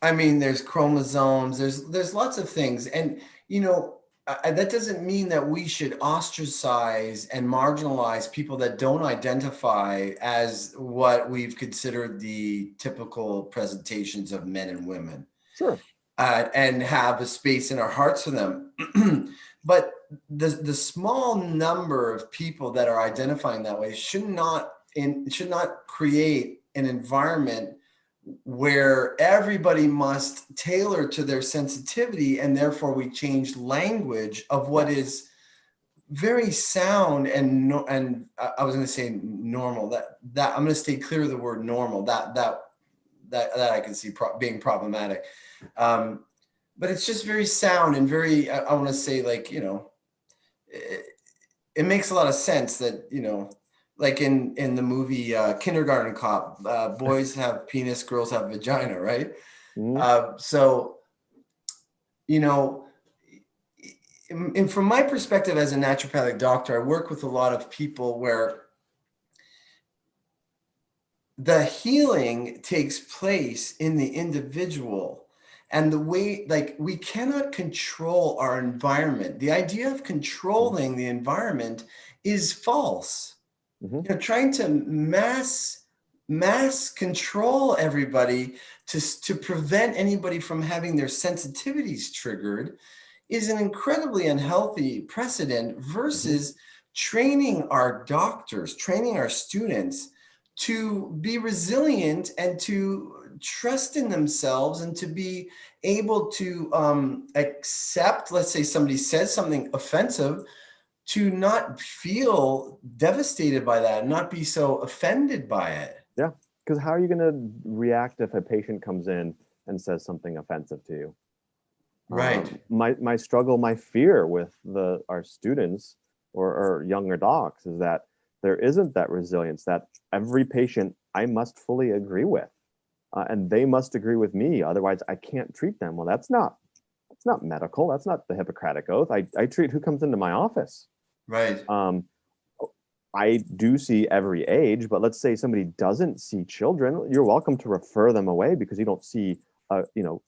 I mean, there's chromosomes. There's lots of things, and that doesn't mean that we should ostracize and marginalize people that don't identify as what we've considered the typical presentations of men and women, Sure. and have a space in our hearts for them. But the small number of people that are identifying that way should not create an environment where everybody must tailor to their sensitivity, and therefore we change language of what Yes. is very sound and I was going to say normal. That I'm going to stay clear of the word normal. That I can see being problematic. But it's just very sound and very. I want to say, like, it makes a lot of sense that, like in the movie Kindergarten Cop, boys have penis, girls have vagina, right? Mhm. So, you know, and from my perspective as a naturopathic doctor, I work with a lot of people where the healing takes place in the individual. And the way, like, we cannot control our environment. The idea of controlling the environment is false. Mhm. Trying to mass control everybody to prevent anybody from having their sensitivities triggered is an incredibly unhealthy precedent Mhm. versus training our doctors, training our students to be resilient and to trust in themselves and to be able to accept, let's say somebody says something offensive, to not feel devastated by that, not be so offended by it. Yeah, because how are you going to react if a patient comes in and says something offensive to you? Right, My struggle, my fear with our students or younger docs is that there isn't that resilience that every patient I must fully agree with, and they must agree with me. Otherwise, I can't treat them. Well, that's not medical. That's not the Hippocratic Oath. I treat who comes into my office. right. Um, I do see every age, but let's say somebody doesn't see children, you're welcome to refer them away because you don't see,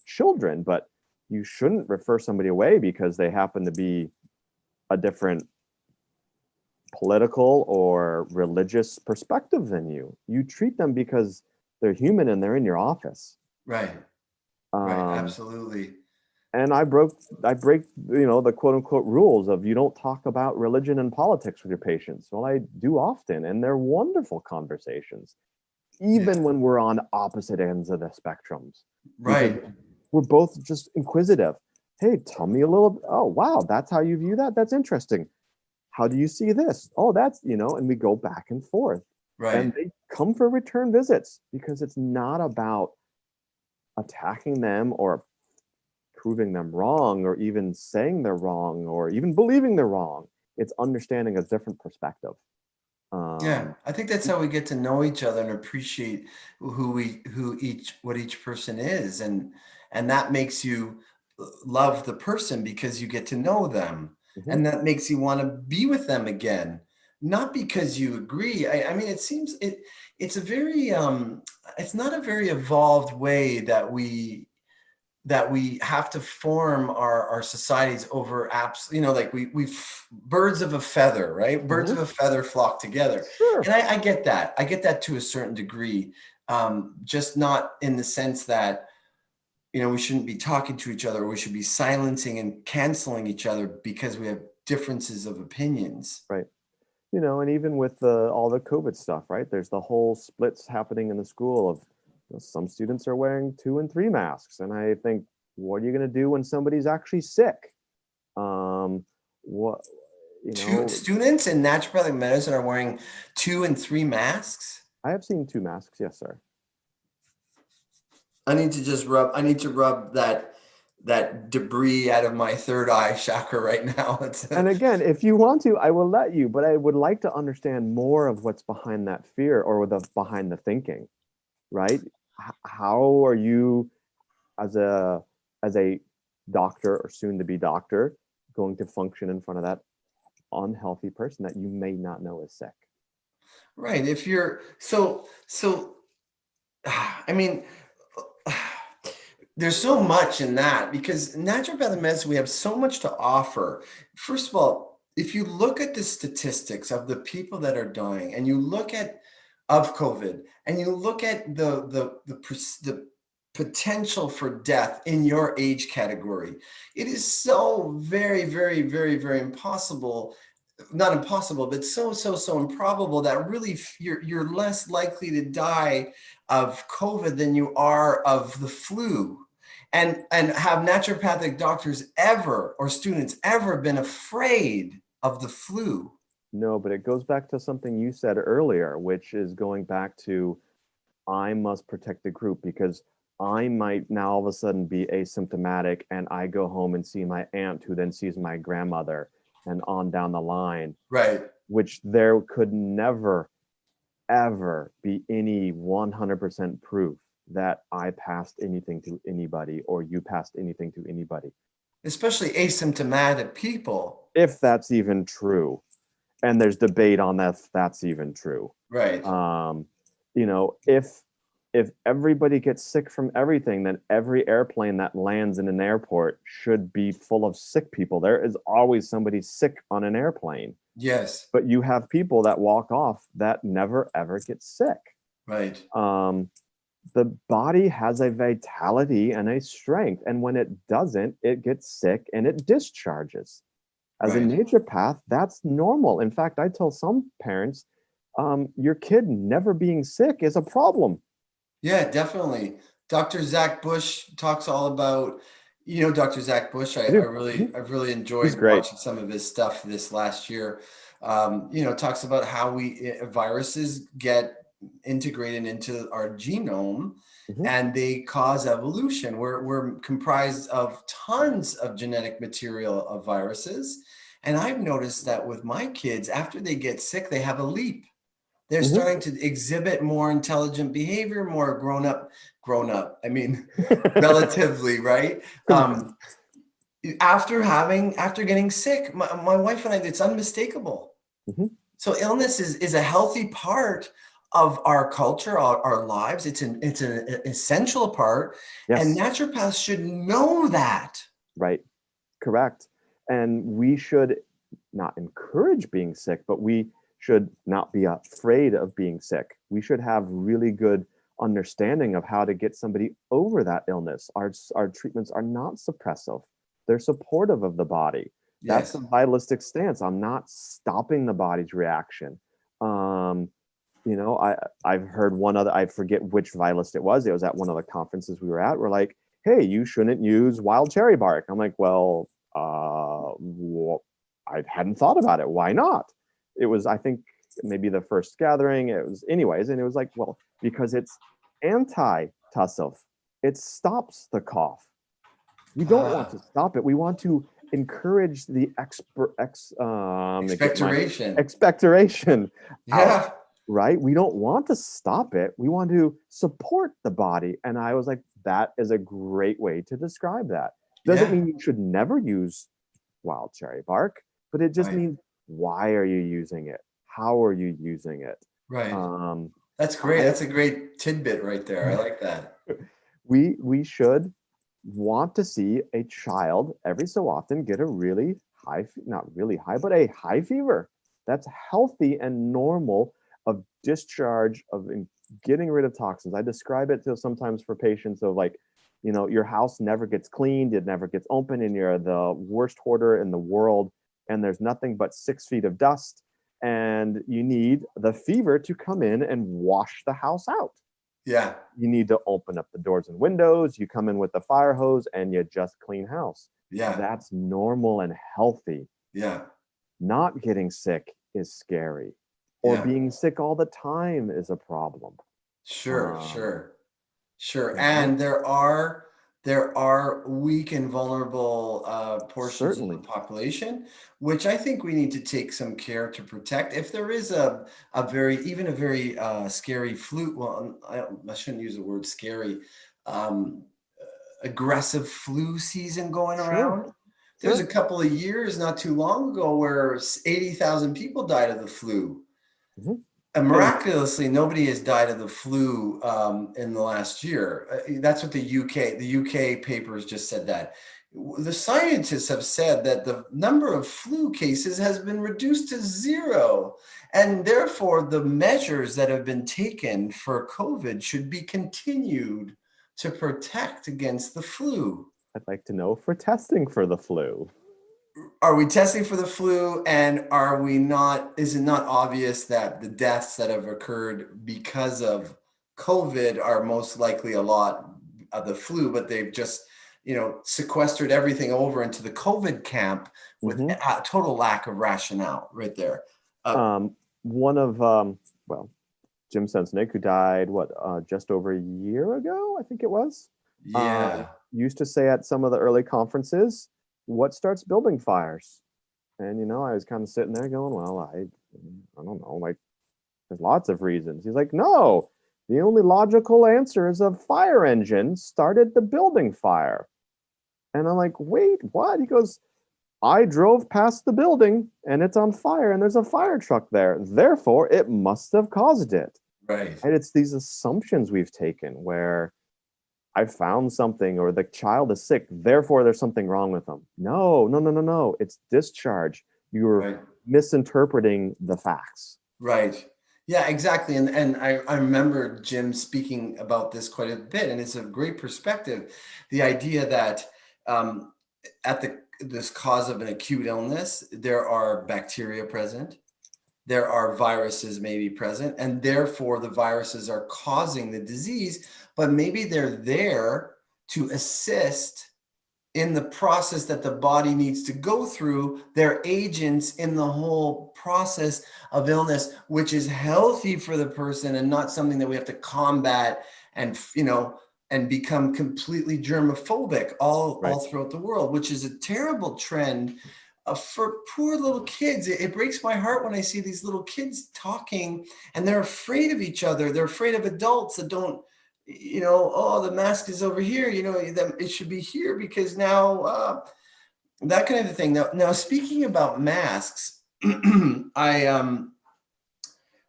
children, but you shouldn't refer somebody away because they happen to be a different political or religious perspective than you. You treat them because they're human and they're in your office. Right, right, Um, absolutely. and I break, the quote unquote rules of you don't talk about religion and politics with your patients. Well, I do often, and they're wonderful conversations, Yeah, even when we're on opposite ends of the spectrums, because right, we're both just inquisitive. Hey, tell me a little. Oh, wow, that's how you view that. That's interesting. How do you see this? Oh, and we go back and forth, and right. they come for return visits because it's not about attacking them or proving them wrong or even saying they're wrong or even believing they're wrong. It's understanding a different perspective. Yeah, Um, I think that's how we get to know each other and appreciate what each person is, and that makes you love the person because you get to know them, mhm, and that makes you want to be with them again, not because you agree. I mean, it's a very it's not a very evolved way that we have to form our societies over apps, like we birds of a feather, right? Birds of mhm, a feather flock together. sure. And I get that. I get that to a certain degree. Just not in the sense that, we shouldn't be talking to each other, or we should be silencing and canceling each other because we have differences of opinions. Right. And even with all the COVID stuff, right? There's the whole splits happening in the school of some students are wearing 2 and 3 masks, and I think, what are you going to do when somebody's actually sick? What you Two know, students in naturopathic medicine are wearing 2 and 3 masks. I have seen 2 masks, yes, sir. I need to rub that debris out of my third eye chakra right now. And again, if you want to, I will let you, but I would like to understand more of what's behind that fear or behind the thinking, right? How are you as a doctor or soon to be doctor going to function in front of that unhealthy person that you may not know is sick? Right. If you're I mean, there's so much in that because naturopathic medicine, we have so much to offer. First of all, if you look at the statistics of the people that are dying, and you look at of COVID, and you look at the potential for death in your age category, it is so very, very, very, very impossible, not impossible, but so improbable that really you're less likely to die of COVID than you are of the flu. And have naturopathic doctors ever, or students ever, been afraid of the flu? No, but it goes back to something you said earlier, which is going back to I must protect the group because I might now all of a sudden be asymptomatic and I go home and see my aunt who then sees my grandmother and on down the line, Right. which there could never, ever be any 100% proof that I passed anything to anybody or you passed anything to anybody. Especially asymptomatic people. If that's even true. And there's debate on that if that's even true. Right. Um, you know, if everybody gets sick from everything, then every airplane that lands in an airport should be full of sick people. There is always somebody sick on an airplane. Yes. But you have people that walk off that never ever get sick. Right. The body has a vitality and a strength, and when it doesn't, it gets sick and it discharges. As a Right. naturopath, that's normal. In fact, I tell some parents, your kid never being sick is a problem. Yeah, definitely. Dr. Zach Bush talks all about, Dr. Zach Bush. I do. I've really He's enjoyed great. watching some of his stuff this last year. Talks about how viruses get integrated into our genome, Mhm. and they cause evolution. We're comprised of tons of genetic material of viruses. And I've noticed that with my kids, after they get sick, they have a leap. They're Mhm. starting to exhibit more intelligent behavior, more grown up. I mean, relatively, right? After getting sick, my wife and I, it's unmistakable. Mhm. So illness is a healthy part of our culture, our lives. It's an essential part, and Yes, naturopaths should know that. right. Correct. And we should not encourage being sick, but we should not be afraid of being sick. We should have really good understanding of how to get somebody over that illness. Our treatments are not suppressive, they're supportive of the body. That's the Yes. vitalistic stance. I'm not stopping the body's reaction. Um, I've heard one other, I forget which vitalist it was. It was at one of the conferences we were at. We're like, hey, you shouldn't use wild cherry bark. I'm like, well, I hadn't thought about it. Why not? It was, I think, maybe the first gathering. It was, anyways, and it was like, well, because it's anti-tussive. It stops the cough. We don't want to stop it. We want to encourage the Expectoration. expectoration out, Yeah. right? We don't want to stop it. We want to support the body. And I was like, that is a great way to describe that. Doesn't Yeah. mean you should never use wild cherry bark, but it just Right. means, why are you using it? How are you using it? Right. Um, That's great. That's a great tidbit right there. I like that. we should want to see a child every so often get a really high, not really high, but a high fever that's healthy and normal, of discharge of getting rid of toxins. I describe it to sometimes for patients of like, your house never gets cleaned, it never gets open, and you're the worst hoarder in the world, and there's nothing but 6 feet of dust, and you need the fever to come in and wash the house out. Yeah. You need to open up the doors and windows. You come in with the fire hose and you just clean house. Yeah. That's normal and healthy. Yeah. Not getting sick is scary, or Yeah. being sick all the time is a problem. Sure. Um, Sure. Sure. you know, And there are weak and vulnerable portions of the certainly. population, which I think we need to take some care to protect. If there is a very scary flu, well, I shouldn't use the word scary, um, aggressive flu season going Sure, around. There's a sure. couple of years not too long ago where 80,000 people died of the flu. Mhm. And And miraculously, nobody has died of the flu in the last year. That's what the UK papers just said that. The scientists have said that the number of flu cases has been reduced to zero. And therefore, the measures that have been taken for COVID should be continued to protect against the flu. I'd like to know if we're testing for the flu. Are we testing for the flu, and is it not obvious that the deaths that have occurred because of COVID are most likely a lot of the flu, but they've just, sequestered everything over into the COVID camp with Hmm. a total lack of rationale right there. One of, well, Jim Sensnick, who died, just over a year ago, I think it was, Yeah. used to say at some of the early conferences, what starts building fires? And, I was kind of sitting there going, well, I don't know, like, there's lots of reasons. He's like, no, the only logical answer is a fire engine started the building fire. And I'm like, wait, what? He goes, I drove past the building and it's on fire and there's a fire truck there. Therefore, it must have caused it. Right. And it's these assumptions we've taken where I found something or the child is sick, therefore there's something wrong with them. No, no, no, no, no. It's discharge. You're Right. misinterpreting the facts. Right. Yeah, exactly. And I remember Jim speaking about this quite a bit, and it's a great perspective. The idea that at this cause of an acute illness, there are bacteria present, there are viruses maybe present, and therefore the viruses are causing the disease, but maybe they're there to assist in the process that the body needs to go through. They're agents in the whole process of illness, which is healthy for the person and not something that we have to combat and, and become completely germophobic all Right. throughout the world, which is a terrible trend for poor little kids. It breaks my heart when I see these little kids talking and they're afraid of each other. They're afraid of adults that don't, oh, the mask is over here, it should be here because now that kind of a thing. Now speaking about masks,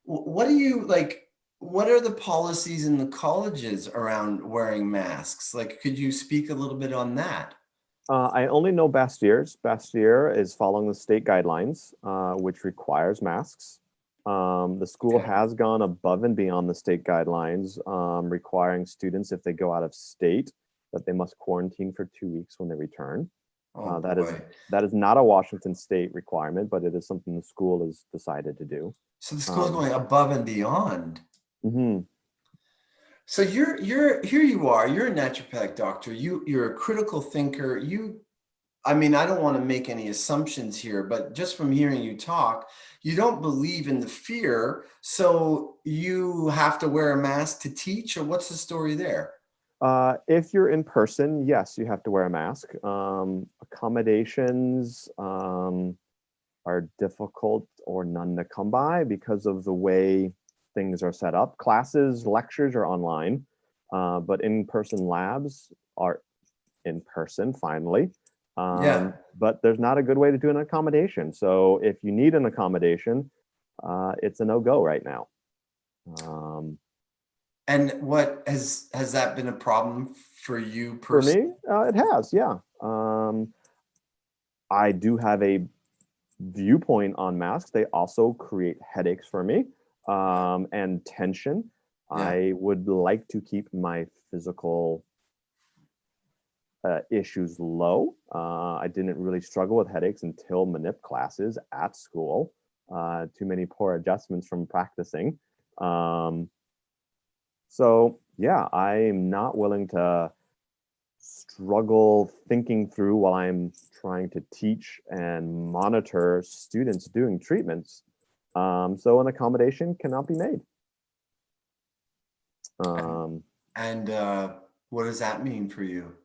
what do you like? What are the policies in the colleges around wearing masks? Like, could you speak a little bit on that? I only know Bastier's. Bastier is following the state guidelines, which requires masks. The school Okay. has gone above and beyond the state guidelines, requiring students, if they go out of state, that they must quarantine for 2 weeks when they return. Oh That is boy. that is not a Washington state requirement, but it is something the school has decided to do. So the school's Um, going above and beyond. mhm. So you're here you are, you're a naturopathic doctor. You're a critical thinker. I mean, I don't want to make any assumptions here, but just from hearing you talk, you don't believe in the fear, so you have to wear a mask to teach, or what's the story there? If you're in person, yes, you have to wear a mask. Accommodations are difficult or none to come by because of the way things are set up. Classes, lectures are online, but in-person labs are in person finally. Yeah. But there's not a good way to do an accommodation. So if you need an accommodation, it's a no-go right now. Um, And what has that been a problem for you for personally? me, it has, yeah. I do have a viewpoint on masks. They also create headaches for me and tension. Yeah. I would like to keep my physical issues low. I didn't really struggle with headaches until manip classes at school. Too many poor adjustments from practicing. So yeah, I'm not willing to struggle thinking through while I'm trying to teach and monitor students doing treatments. So an accommodation cannot be made. And, Um, and what does that mean for you?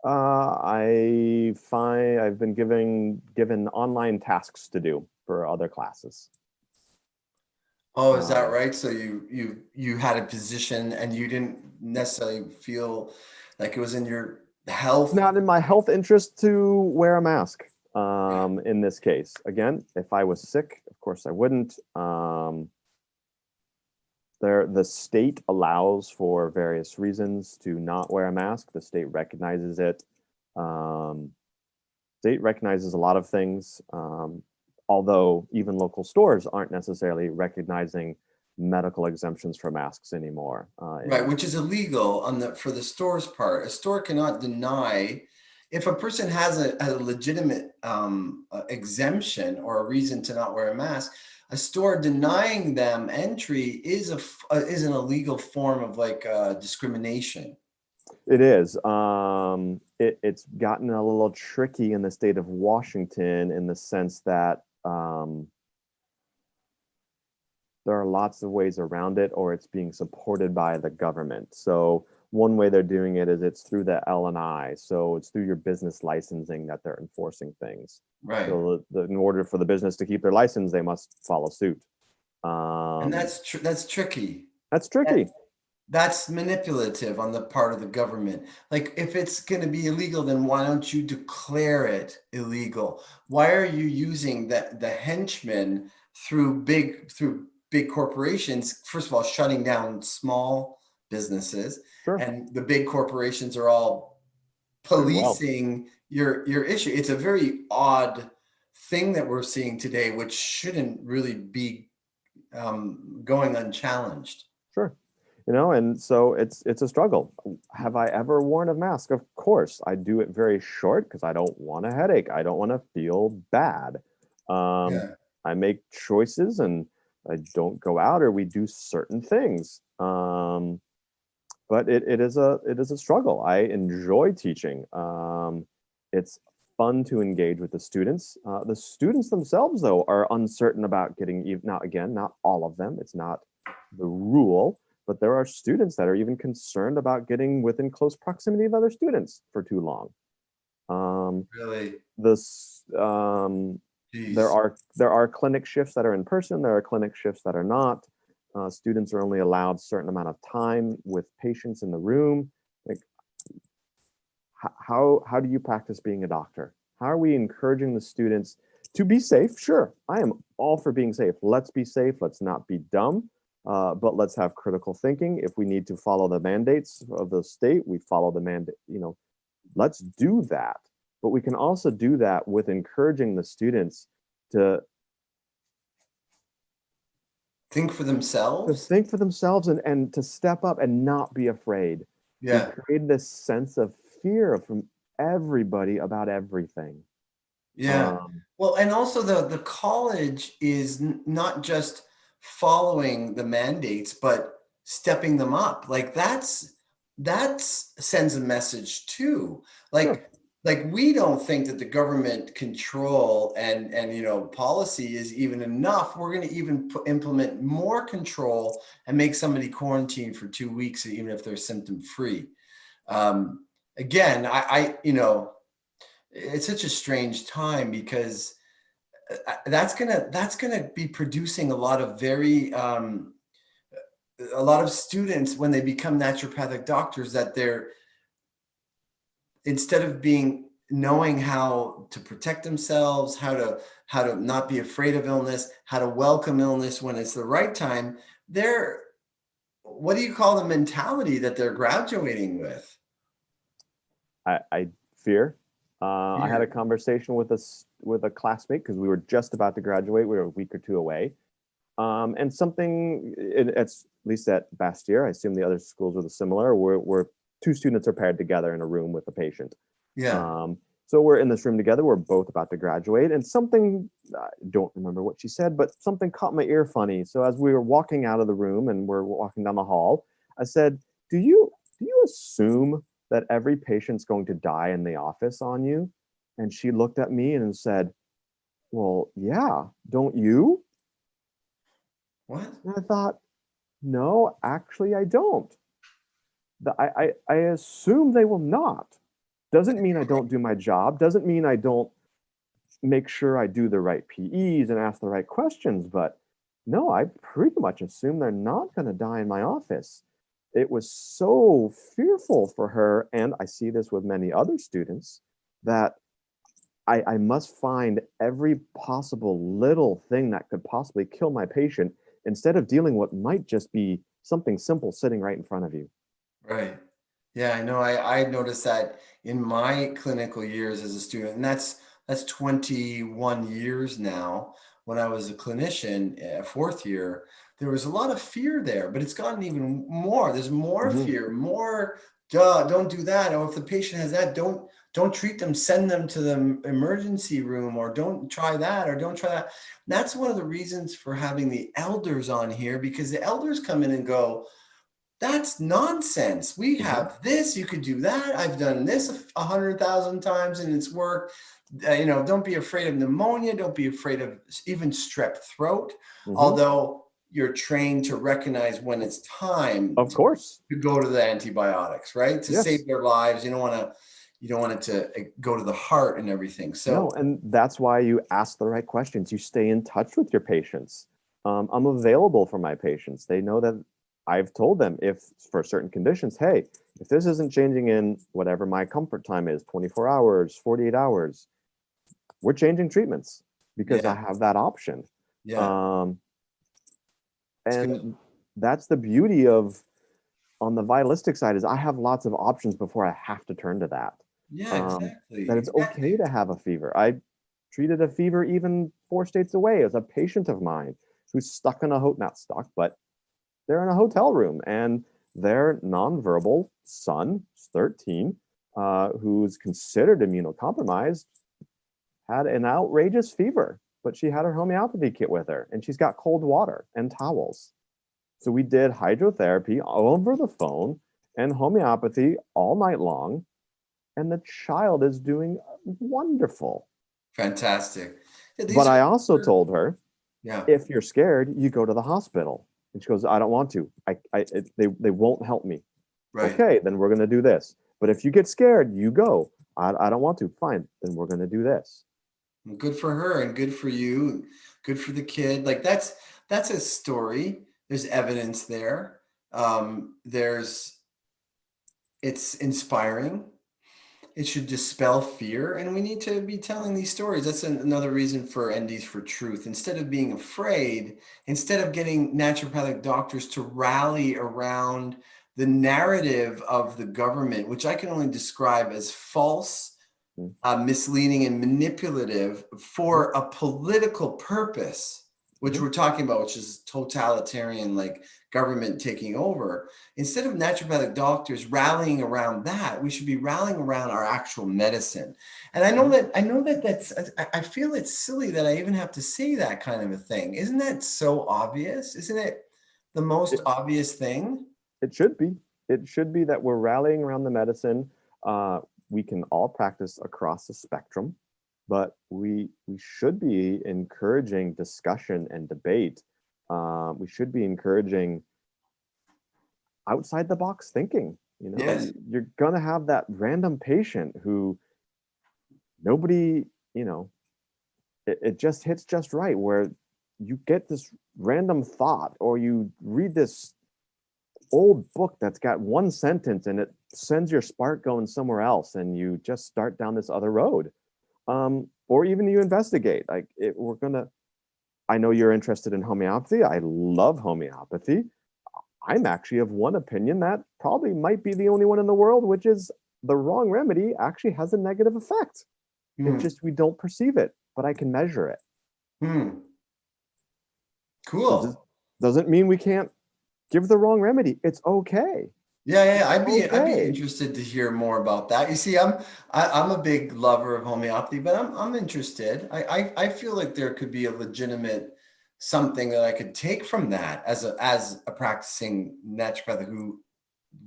I find I've been given online tasks to do for other classes. Oh, is that Um, right? So you had a position and you didn't necessarily feel like it was in your it's health. not in my health interest to wear a mask. Yeah. In this case, again, if I was sick, of course I wouldn't. The state allows for various reasons to not wear a mask. The state recognizes it. Um, State recognizes a lot of things, although even local stores aren't necessarily recognizing medical exemptions for masks anymore. Right, which is illegal for the store's part. A store cannot deny if a person has a legitimate exemption or a reason to not wear a mask. A store denying them entry is is an illegal form of like discrimination. It is. It's gotten a little tricky in the state of Washington in the sense that there are lots of ways around it, or it's being supported by the government. So one way they're doing it is it's through the L&I. So it's through your business licensing that they're enforcing things. Right. So in order for the business to keep their license, they must follow suit. And that's tricky. That's tricky. That's manipulative on the part of the government. Like, if it's going to be illegal, then why don't you declare it illegal? Why are you using the henchmen through big big corporations, first of all, shutting down small businesses, Sure. and the big corporations are all Doing well. policing your issue. It's a very odd thing that we're seeing today, which shouldn't really be going unchallenged. Sure. And so it's a struggle. Have I ever worn a mask? Of course. I do it very short because I don't want a headache. I don't want to feel bad. Yeah. I make choices and I don't go out, or we do certain things. But it is a struggle. I enjoy teaching. It's fun to engage with the students. The students themselves, though, are uncertain about getting, now again, not all of them. It's not the rule, but there are students that are even concerned about getting within close proximity of other students for too long. Really? This Jeez. there are clinic shifts that are in person. There are clinic shifts that are not. Students are only allowed a certain amount of time with patients in the room. Like, how do you practice being a doctor? How are we encouraging the students to be safe? Sure, I am all for being safe. Let's be safe. Let's not be dumb. But let's have critical thinking. If we need to follow the mandates of the state, we follow the mandate. Let's do that. But we can also do that with encouraging the students to Think for themselves. think for themselves and to step up and not be afraid. Yeah. We create this sense of fear from everybody about everything. Yeah. Well, and also the college is not just following the mandates, but stepping them up. Like that sends a message too. Sure. Like we don't think that the government control and policy is even enough. We're going to even implement more control and make somebody quarantine for 2 weeks, even if they're symptom free. Again, it's such a strange time because that's gonna be producing a lot of a lot of students when they become naturopathic doctors, that they're, instead of knowing how to protect themselves, how to not be afraid of illness, how to welcome illness when it's the right time, they're, what do you call the mentality that they're graduating with? I fear. I had a conversation with a classmate because we were just about to graduate. We were a week or two away. And something, at least at Bastyr, I assume the other schools were similar, where two students are paired together in a room with a patient. Yeah. So we're in this room together. We're both about to graduate, and something, I don't remember what she said, but something caught my ear funny. So as we were walking out of the room and we're walking down the hall, I said, "Do you assume that every patient's going to die in the office on you?" And she looked at me and said, "Well, yeah, don't you?" What? And I thought, no, actually, I don't. I assume they will not. Doesn't mean I don't do my job. Doesn't mean I don't make sure I do the right PEs and ask the right questions. But no, I pretty much assume they're not going to die in my office. It was so fearful for her. And I see this with many other students, that I must find every possible little thing that could possibly kill my patient instead of dealing with what might just be something simple sitting right in front of you. Right. Yeah, I know. I noticed that in my clinical years as a student, and that's 21 years now. When I was a clinician, fourth year, there was a lot of fear there, but it's gotten even more. There's more Mhm. fear, more, duh, don't do that. Or if the patient has that, don't treat them, send them to the emergency room, or don't try that, or don't try that. That's one of the reasons for having the elders on here, because the elders come in and go, that's nonsense. We Mhm. have this, you could do that. I've done this 100,000 times and it's worked. Don't be afraid of pneumonia. Don't be afraid of even strep throat. Mhm. Although you're trained to recognize when it's time Of course. to go to the antibiotics, right? To Yes. save their lives. You don't want it to go to the heart and everything. No, So and that's why you ask the right questions. You stay in touch with your patients. I'm available for my patients. They know that I've told them, if for certain conditions, hey, if this isn't changing in whatever my comfort time is, 24 hours, 48 hours, we're changing treatments because I yeah, have that option. yeah. Um, It's good. And that's the beauty of, on the vitalistic side, is I have lots of options before I have to turn to that. Yeah, exactly. That it's Exactly. okay to have a fever. I treated a fever even 4 states away as a patient of mine who's stuck in a not stuck, but they're in a hotel room, and their nonverbal son, 13, who's considered immunocompromised, had an outrageous fever, but she had her homeopathy kit with her, and she's got cold water and towels. So we did hydrotherapy over the phone and homeopathy all night long, and the child is doing wonderful. Fantastic. Yeah, But these I are, also told her, yeah. if you're scared, you go to the hospital. And she goes, I don't want to. They won't help me. Right. Okay, then we're going to do this. But if you get scared, you go. I don't want to. Fine, then we're going to do this. Well, good for her and good for you. Good for the kid. Like that's a story. There's evidence there. There's it's inspiring. It should dispel fear, and we need to be telling these stories. That's another reason for NDs for Truth. Instead of being afraid, instead of getting naturopathic doctors to rally around the narrative of the government, which I can only describe as false, Mm-hmm. misleading, and manipulative for a political purpose, which Mm-hmm. we're talking about, which is totalitarian, like government taking over. Instead of naturopathic doctors rallying around that, we should be rallying around our actual medicine. And I feel it's silly that I even have to say that kind of a thing. Isn't that so obvious? Isn't it the most It, obvious thing? it should be. It should be that we're rallying around the medicine. We can all practice across the spectrum, but we should be encouraging discussion and debate. We should be encouraging outside the box thinking. Yes. You're gonna have that random patient who nobody, you know, it just hits just right, where you get this random thought, or you read this old book that's got one sentence and it sends your spark going somewhere else, and you just start down this other road. Or even you investigate. We're gonna. I know you're interested in homeopathy. I love homeopathy. I'm actually of one opinion that probably might be the only one in the world, which is the wrong remedy actually has a negative effect. It's Hmm. just we don't perceive it, but I can measure it. Hmm. So Cool. doesn't mean we can't give the wrong remedy. It's okay. Yeah, I'd be Okay. interested to hear more about that. You see, I'm a big lover of homeopathy, but I'm interested. I feel like there could be a legitimate something that I could take from that as a practicing naturopath who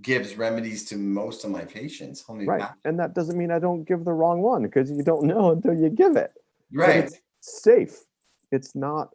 gives remedies to most of my patients, Right. homeopathic. And that doesn't mean I don't give the wrong one, because you don't know until you give it. But Right. it's safe. It's not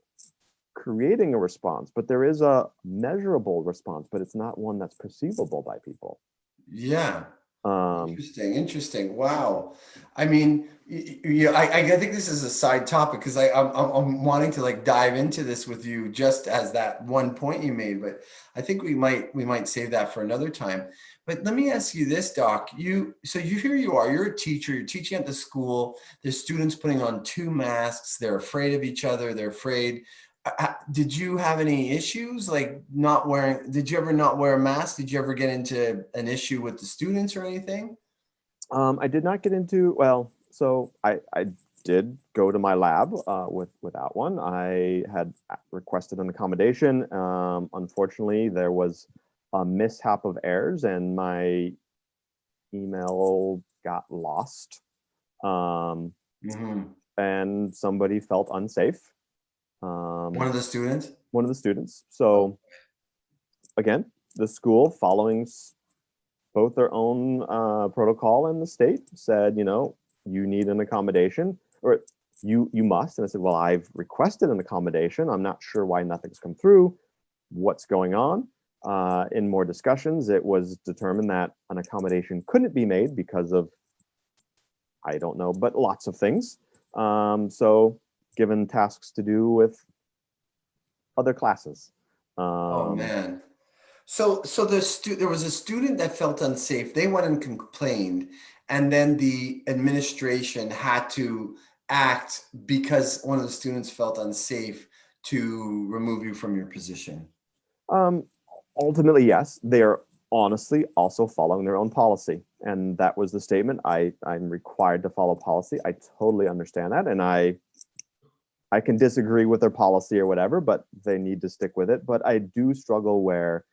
creating a response, but there is a measurable response, but it's not one that's perceivable by people. Yeah. Um, Interesting. Wow. I mean, yeah, I think this is a side topic because I'm wanting to like dive into this with you just as that one point you made, but I think we might save that for another time. But let me ask you this, Doc. Here you are, you're a teacher, you're teaching at the school, there's students putting on two masks, they're afraid of each other, they're afraid. Did you have any issues like not wearing, did you ever not wear a mask? Did you ever get into an issue with the students or anything? I did not get into, well, so I did go to my lab without one. I had requested an accommodation. Unfortunately, there was a mishap of errors, and my email got lost. Um, Hmm. and somebody felt unsafe. One Um, of the students? one of the students. Oh, So again, the school, following both their own protocol and the state, said, you need an accommodation, or you must. And I said, well, I've requested an accommodation. I'm not sure why nothing's come through. What's going on? In more discussions, it was determined that an accommodation couldn't be made because of, I don't know, but lots of things. So given tasks to do with other classes. oh Um, man. So there was a student that felt unsafe. They went and complained, and then the administration had to act because one of the students felt unsafe to remove you from your position. Um, Ultimately, yes, they are honestly also following their own policy. And that was the statement. I'm required to follow policy. I totally understand that. And I can disagree with their policy or whatever, but they need to stick with it. But I do struggle where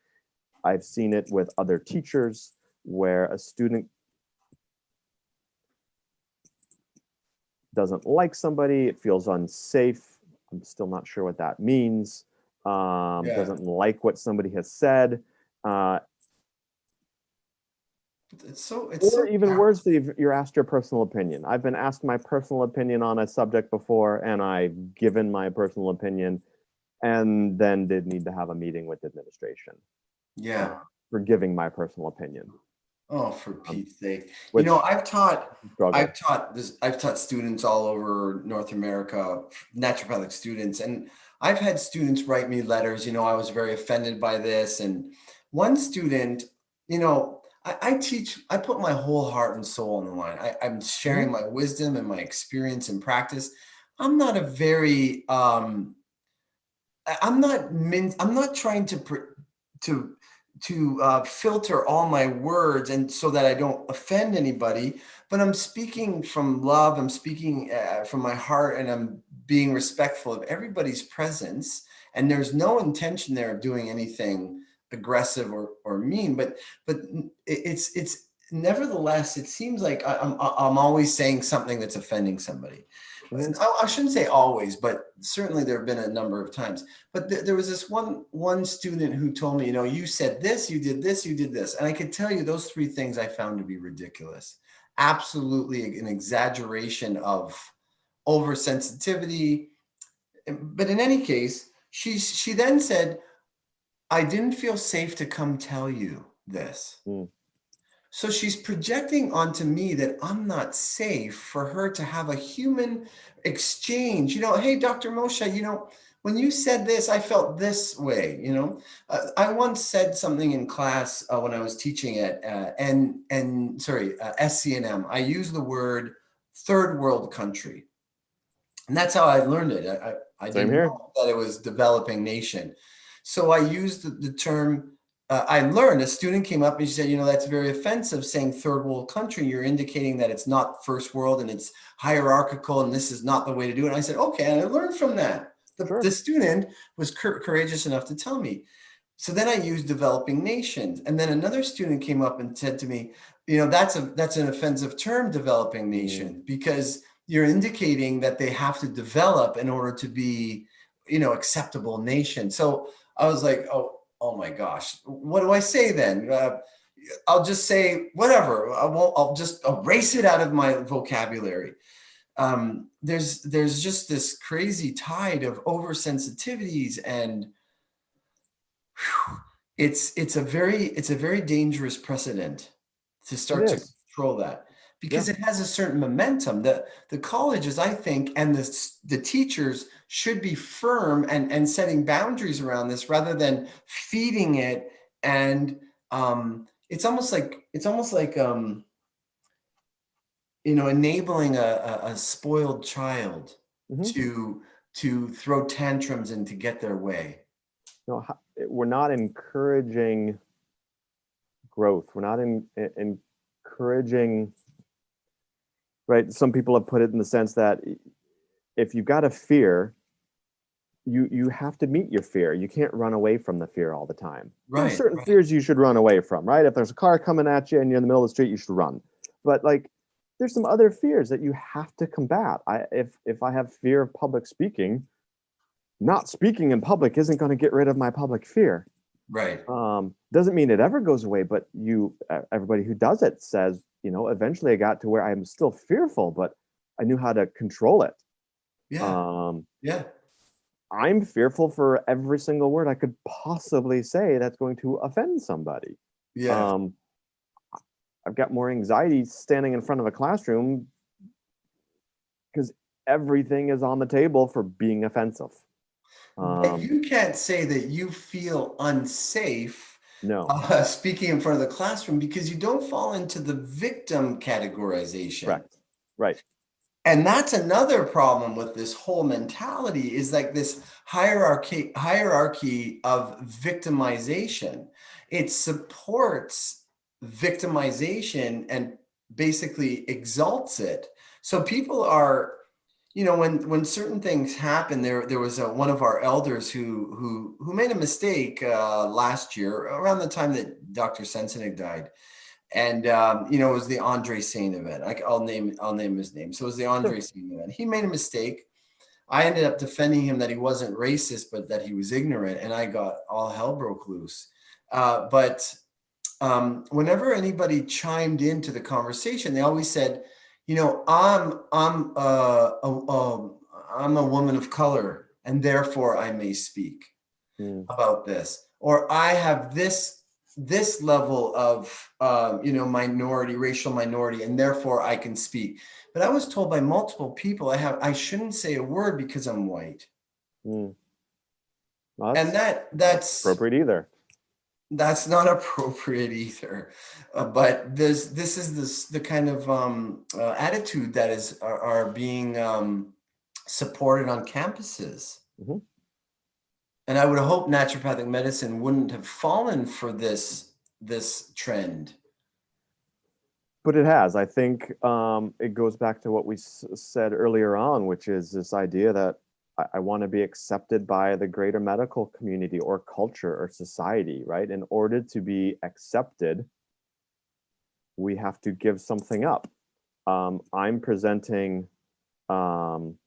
I've seen it with other teachers where a student doesn't like somebody, it feels unsafe. I'm still not sure what that means. Yeah. Doesn't like what somebody has said. It's Or so even worse, you're asked your personal opinion. I've been asked my personal opinion on a subject before, and I've given my personal opinion, and then did need to have a meeting with administration yeah. for giving my personal opinion. Oh, for Pete's sake. Which I've taught struggle. I've taught students all over North America, naturopathic students, and I've had students write me letters, I was very offended by this. And one student, I put my whole heart and soul on the line. I'm sharing my wisdom and my experience and practice. I'm not a very I'm not trying to filter all my words and so that I don't offend anybody, but I'm speaking from love. I'm speaking from my heart, and I'm being respectful of everybody's presence. And there's no intention there of doing anything aggressive or mean, but it's nevertheless, it seems like I'm always saying something that's offending somebody. I shouldn't say always, but certainly there have been a number of times. But there was this one student who told me, you said this, you did this, you did this. And I could tell you those three things I found to be ridiculous. Absolutely an exaggeration of oversensitivity. But in any case, she then said, I didn't feel safe to come tell you this. So she's projecting onto me that I'm not safe for her to have a human exchange. Hey, Dr. Moshe, when you said this, I felt this way. I once said something in class when I was teaching at SCNM. I used the word third world country, and that's how I learned it. I didn't know that it was developing nation. So I used the term. I learned, a student came up and she said, that's very offensive saying third world country. You're indicating that it's not first world and it's hierarchical and this is not the way to do it. And I said, okay. And I learned from that. The student was courageous enough to tell me. So then I used developing nations. And then another student came up and said to me, that's an offensive term, developing nation, because you're indicating that they have to develop in order to be, acceptable nation. So I was like, oh my gosh, what do I say then? I'll just say whatever. I'll just erase it out of my vocabulary. There's just this crazy tide of oversensitivities, and it's a very dangerous precedent to start to control that, because it has a certain momentum. The colleges, I think, and the teachers should be firm and setting boundaries around this rather than feeding it. And it's almost like enabling a spoiled child to throw tantrums and to get their way. No, we're not encouraging growth. We're not encouraging, right? Some people have put it in the sense that if you've got a fear, you have to meet your fear. You can't run away from the fear all the time. Right. There's certain fears you should run away from, right? If there's a car coming at you and you're in the middle of the street, you should run. But there's some other fears that you have to combat. If I have fear of public speaking, not speaking in public isn't going to get rid of my public fear. Right. Doesn't mean it ever goes away, but everybody who does it says, eventually I got to where I'm still fearful, but I knew how to control it. Yeah. I'm fearful for every single word I could possibly say that's going to offend somebody. Yeah. I've got more anxiety standing in front of a classroom because everything is on the table for being offensive. But you can't say that you feel unsafe speaking in front of the classroom, because you don't fall into the victim categorization. Correct. Right. And that's another problem with this whole mentality, is like this hierarchy of victimization. It supports victimization and basically exalts it. So people are, when certain things happen, there was one of our elders who made a mistake last year around the time that Dr. Sensenig died. And it was the Andre Saint event. I'll name his name. So it was the Sure. Andre Saint event. He made a mistake. I ended up defending him that he wasn't racist, but that he was ignorant, and I got all hell broke loose. But whenever anybody chimed into the conversation, they always said, I'm a woman of color, and therefore I may speak Mm. about this, or I have this level of racial minority, and therefore I can speak. But I was told by multiple people I shouldn't say a word because I'm white. Mm. Well, And that's appropriate either. that's not appropriate either. But this is the kind of attitude that are being supported on campuses. Mhm. And I would hope naturopathic medicine wouldn't have fallen for this trend. But it has. I think it goes back to what we said earlier on, which is this idea that I want to be accepted by the greater medical community or culture or society, right? In order to be accepted, we have to give something up. I'm presenting um,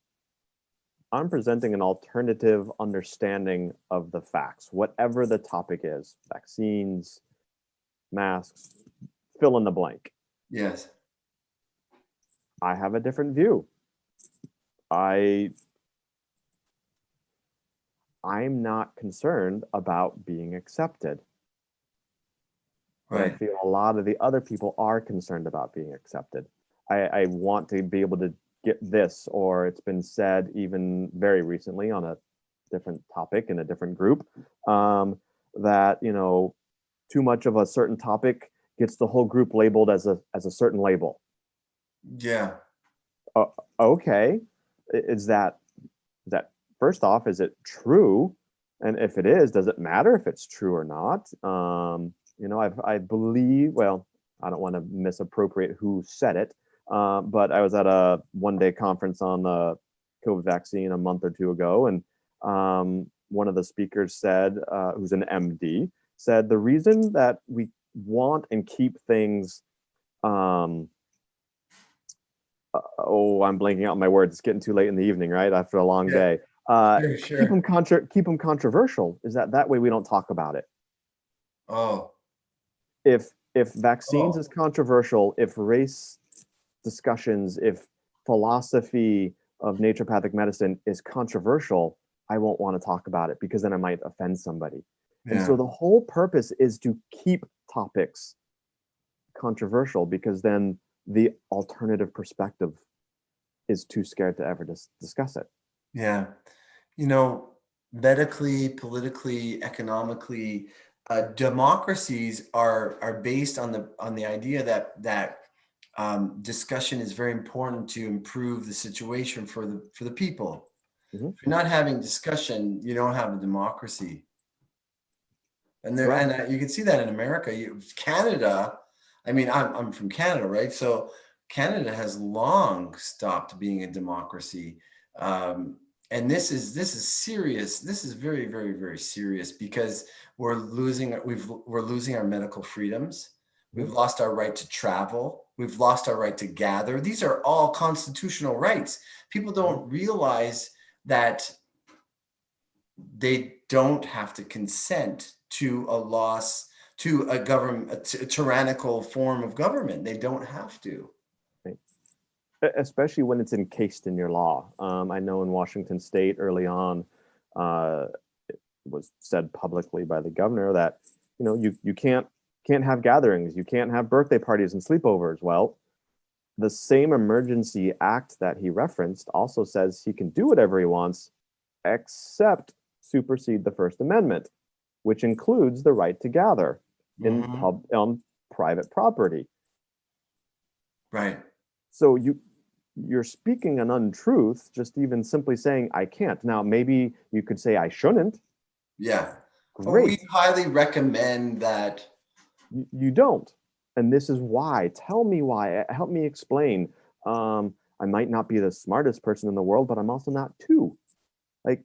an alternative understanding of the facts, whatever the topic is: vaccines, masks, fill in the blank. Yes. I have a different view. I'm not concerned about being accepted. But I Right. feel a lot of the other people are concerned about being accepted. I want to be able to get this, or it's been said even very recently on a different topic in a different group, that too much of a certain topic gets the whole group labeled as a certain label. Yeah. Okay, is that first off, is it true? And if it is, does it matter if it's true or not? I believe, well, I don't want to misappropriate who said it, but I was at a one-day conference on the COVID vaccine a month or two ago, and one of the speakers said, who's an MD, said the reason that we want and keep things, I'm blanking out on my words. It's getting too late in the evening, right? After a long Yeah. day. Keep Sure. them controversial. Is that way we don't talk about it? Oh. If vaccines Oh. is controversial, if race discussions, if philosophy of naturopathic medicine is controversial, I won't want to talk about it because then I might offend somebody. And so Yeah. the whole purpose is to keep topics controversial, because then the alternative perspective is too scared to ever discuss it. Yeah. You know, medically, politically, economically, democracies are based on the idea that discussion is very important to improve the situation for the people. Mhm. If you're not having discussion, you don't have a democracy. And Right. you can see that in America. Canada, I mean, I'm from Canada, right? So Canada has long stopped being a democracy. And this is serious. This is very, very, very serious, because we're losing our medical freedoms. Mhm. We've lost our right to travel. We've lost our right to gather. These are all constitutional rights. People don't realize that they don't have to consent to a government, a tyrannical form of government. They don't have to. Right. Especially when it's encased in your law. I know in Washington State early on, it was said publicly by the governor that you can't have gatherings, you can't have birthday parties and sleepovers. Well, the same emergency act that he referenced also says he can do whatever he wants, except supersede the First Amendment, which includes the right to gather Mhm. on private property. Right. So you're speaking an untruth, just even simply saying, I can't. Now, maybe you could say, I shouldn't. Yeah. But we Great. highly recommend that. You don't. And this is why. Tell me why. Help me explain. I might not be the smartest person in the world, but I'm also not too. Like,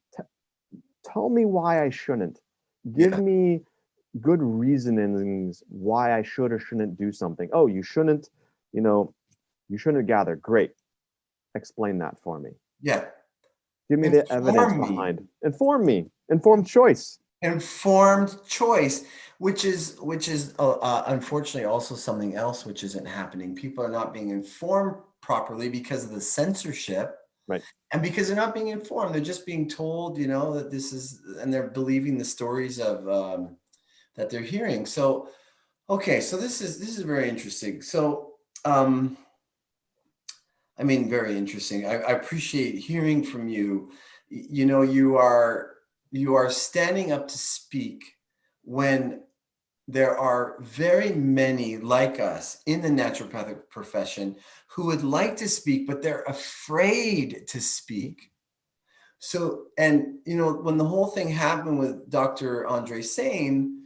tell me why I shouldn't. Give Yeah. me good reasonings why I should or shouldn't do something. Oh, you shouldn't, you shouldn't gather. Great. Explain that for me. Yeah. Give me the evidence Inform me. behind. Inform me. Informed choice. Informed choice, which is unfortunately also something else which isn't happening. People are not being informed properly because of the censorship, Right. and because they're not being informed, they're just being told, that this is, and they're believing the stories of that they're hearing. So, okay, so this is very interesting. So, very interesting. I appreciate hearing from you. You are standing up to speak when there are very many like us in the naturopathic profession who would like to speak, but they're afraid to speak. So, and when the whole thing happened with Dr. Andre Sane,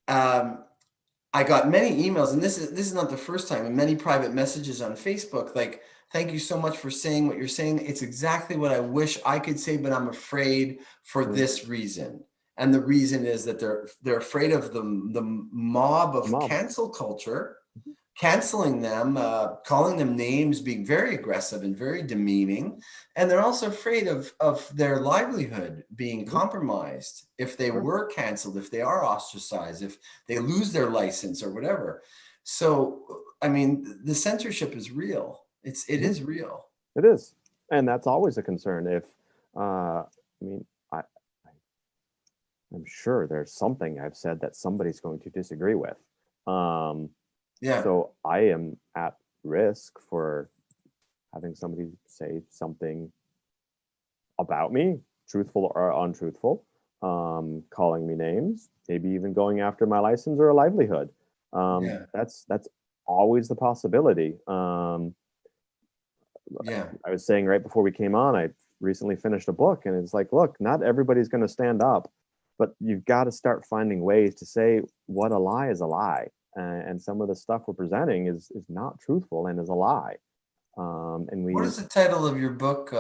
I got many emails, and this is not the first time, and many private messages on Facebook, like, thank you so much for saying what you're saying. It's exactly what I wish I could say, but I'm afraid for this reason. And the reason is that they're afraid of the mob of Mob. cancel culture, canceling them, calling them names, being very aggressive and very demeaning. And they're also afraid of their livelihood being compromised if they were canceled, if they are ostracized, if they lose their license or whatever. So, the censorship is real. It is real. It is. And that's always a concern. If, I, I'm sure there's something I've said that somebody's going to disagree with. Yeah. So I am at risk for having somebody say something about me, truthful or untruthful, calling me names, maybe even going after my license or a livelihood. That's always the possibility. Yeah. I was saying right before we came on, I recently finished a book, and it's like, look, not everybody's going to stand up, but you've got to start finding ways to say what a lie is a lie. And some of the stuff we're presenting is not truthful and is a lie. What is the title of your book,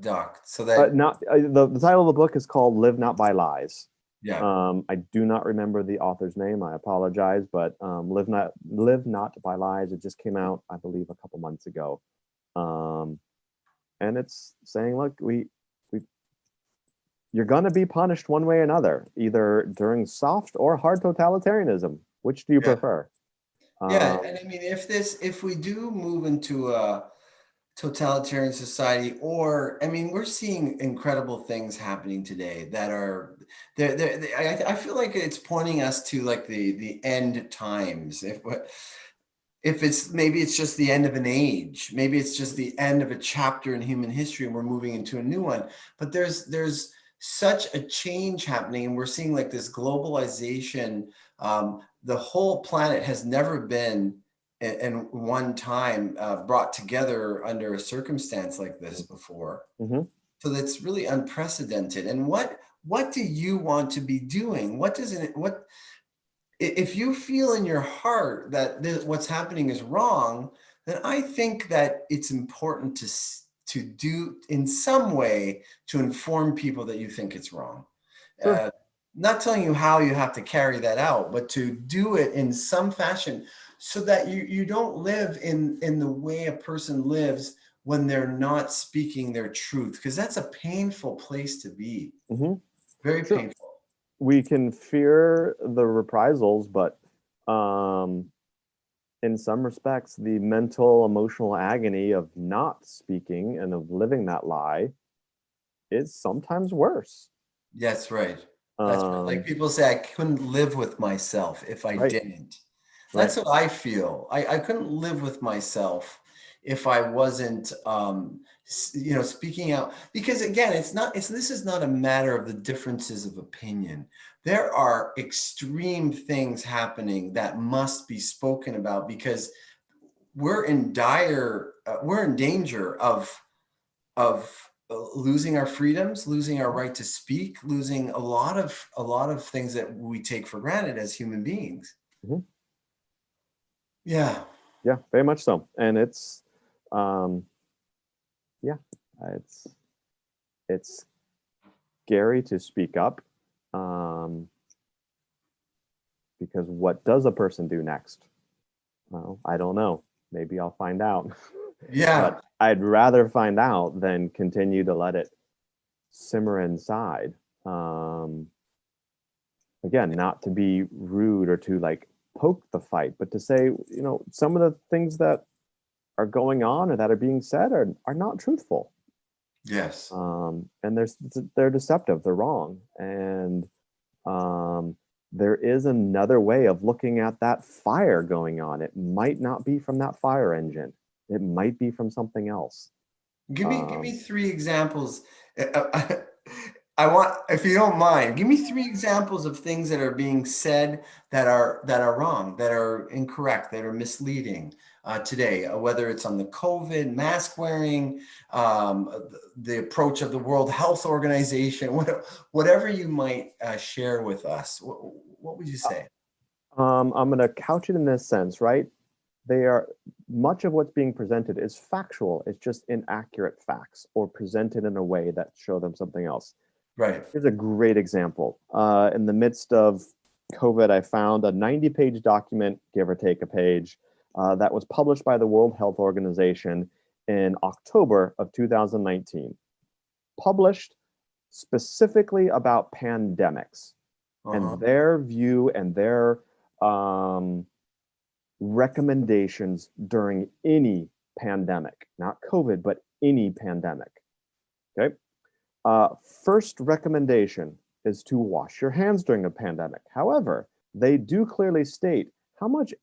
Doc? So that the title of the book is called "Live Not by Lies." yeah. I do not remember the author's name. I apologize, but "Live Not by Lies." It just came out, I believe, a couple months ago, and it's saying, look, you're going to be punished one way or another, either during soft or hard totalitarianism. Which do you prefer? Yeah, and if we do move into a totalitarian society, or we're seeing incredible things happening today that are I feel like it's pointing us to like the end times. If maybe it's just the end of an age, maybe it's just the end of a chapter in human history and we're moving into a new one. But there's such a change happening, and we're seeing like this globalization. The whole planet has never been in one time brought together under a circumstance like this before. Mm-hmm. So that's really unprecedented. And what do you want to be doing? If you feel in your heart that what's happening is wrong, then I think that it's important to do in some way to inform people that you think it's wrong. Sure. Not telling you how you have to carry that out, but to do it in some fashion so that you don't live in the way a person lives when they're not speaking their truth, because that's a painful place to be. Mm-hmm. Very Sure. painful. We can fear the reprisals, but in some respects, the mental, emotional agony of not speaking and of living that lie is sometimes worse. That's right. That's right. Like people say, I couldn't live with myself if I Right. didn't. Right. That's what I feel. I couldn't live with myself if I wasn't, speaking out. Because again, this is not a matter of the differences of opinion. There are extreme things happening that must be spoken about, because we're in danger of losing our freedoms, losing our right to speak, losing a lot of things that we take for granted as human beings. Mhm. Yeah. Yeah, very much so. And it's, yeah, it's it's scary to speak up, because what does a person do next? Well, I don't know. Maybe I'll find out. Yeah. But I'd rather find out than continue to let it simmer inside. Again, not to be rude or to like poke the fight, but to say, some of the things that are going on or that are being said are not truthful. Yes. And they're deceptive, they're wrong. And there is another way of looking at that fire going on. It might not be from that fire engine. It might be from something else. Give me 3 examples. I want, if you don't mind, give me 3 examples of things that are being said that are wrong, that are incorrect, that are misleading today. Whether it's on the COVID mask wearing, the approach of the World Health Organization, whatever you might share with us. What would you say? I'm going to couch it in this sense, right? Much of what's being presented is factual. It's just inaccurate facts or presented in a way that show them something else. Right. Here's a great example. In the midst of COVID, I found a 90-page document, give or take a page, that was published by the World Health Organization in October of 2019. Published specifically about pandemics and their view and their recommendations during any pandemic, not COVID, but any pandemic. Okay. First recommendation is to wash your hands during a pandemic. However, they do clearly state how much,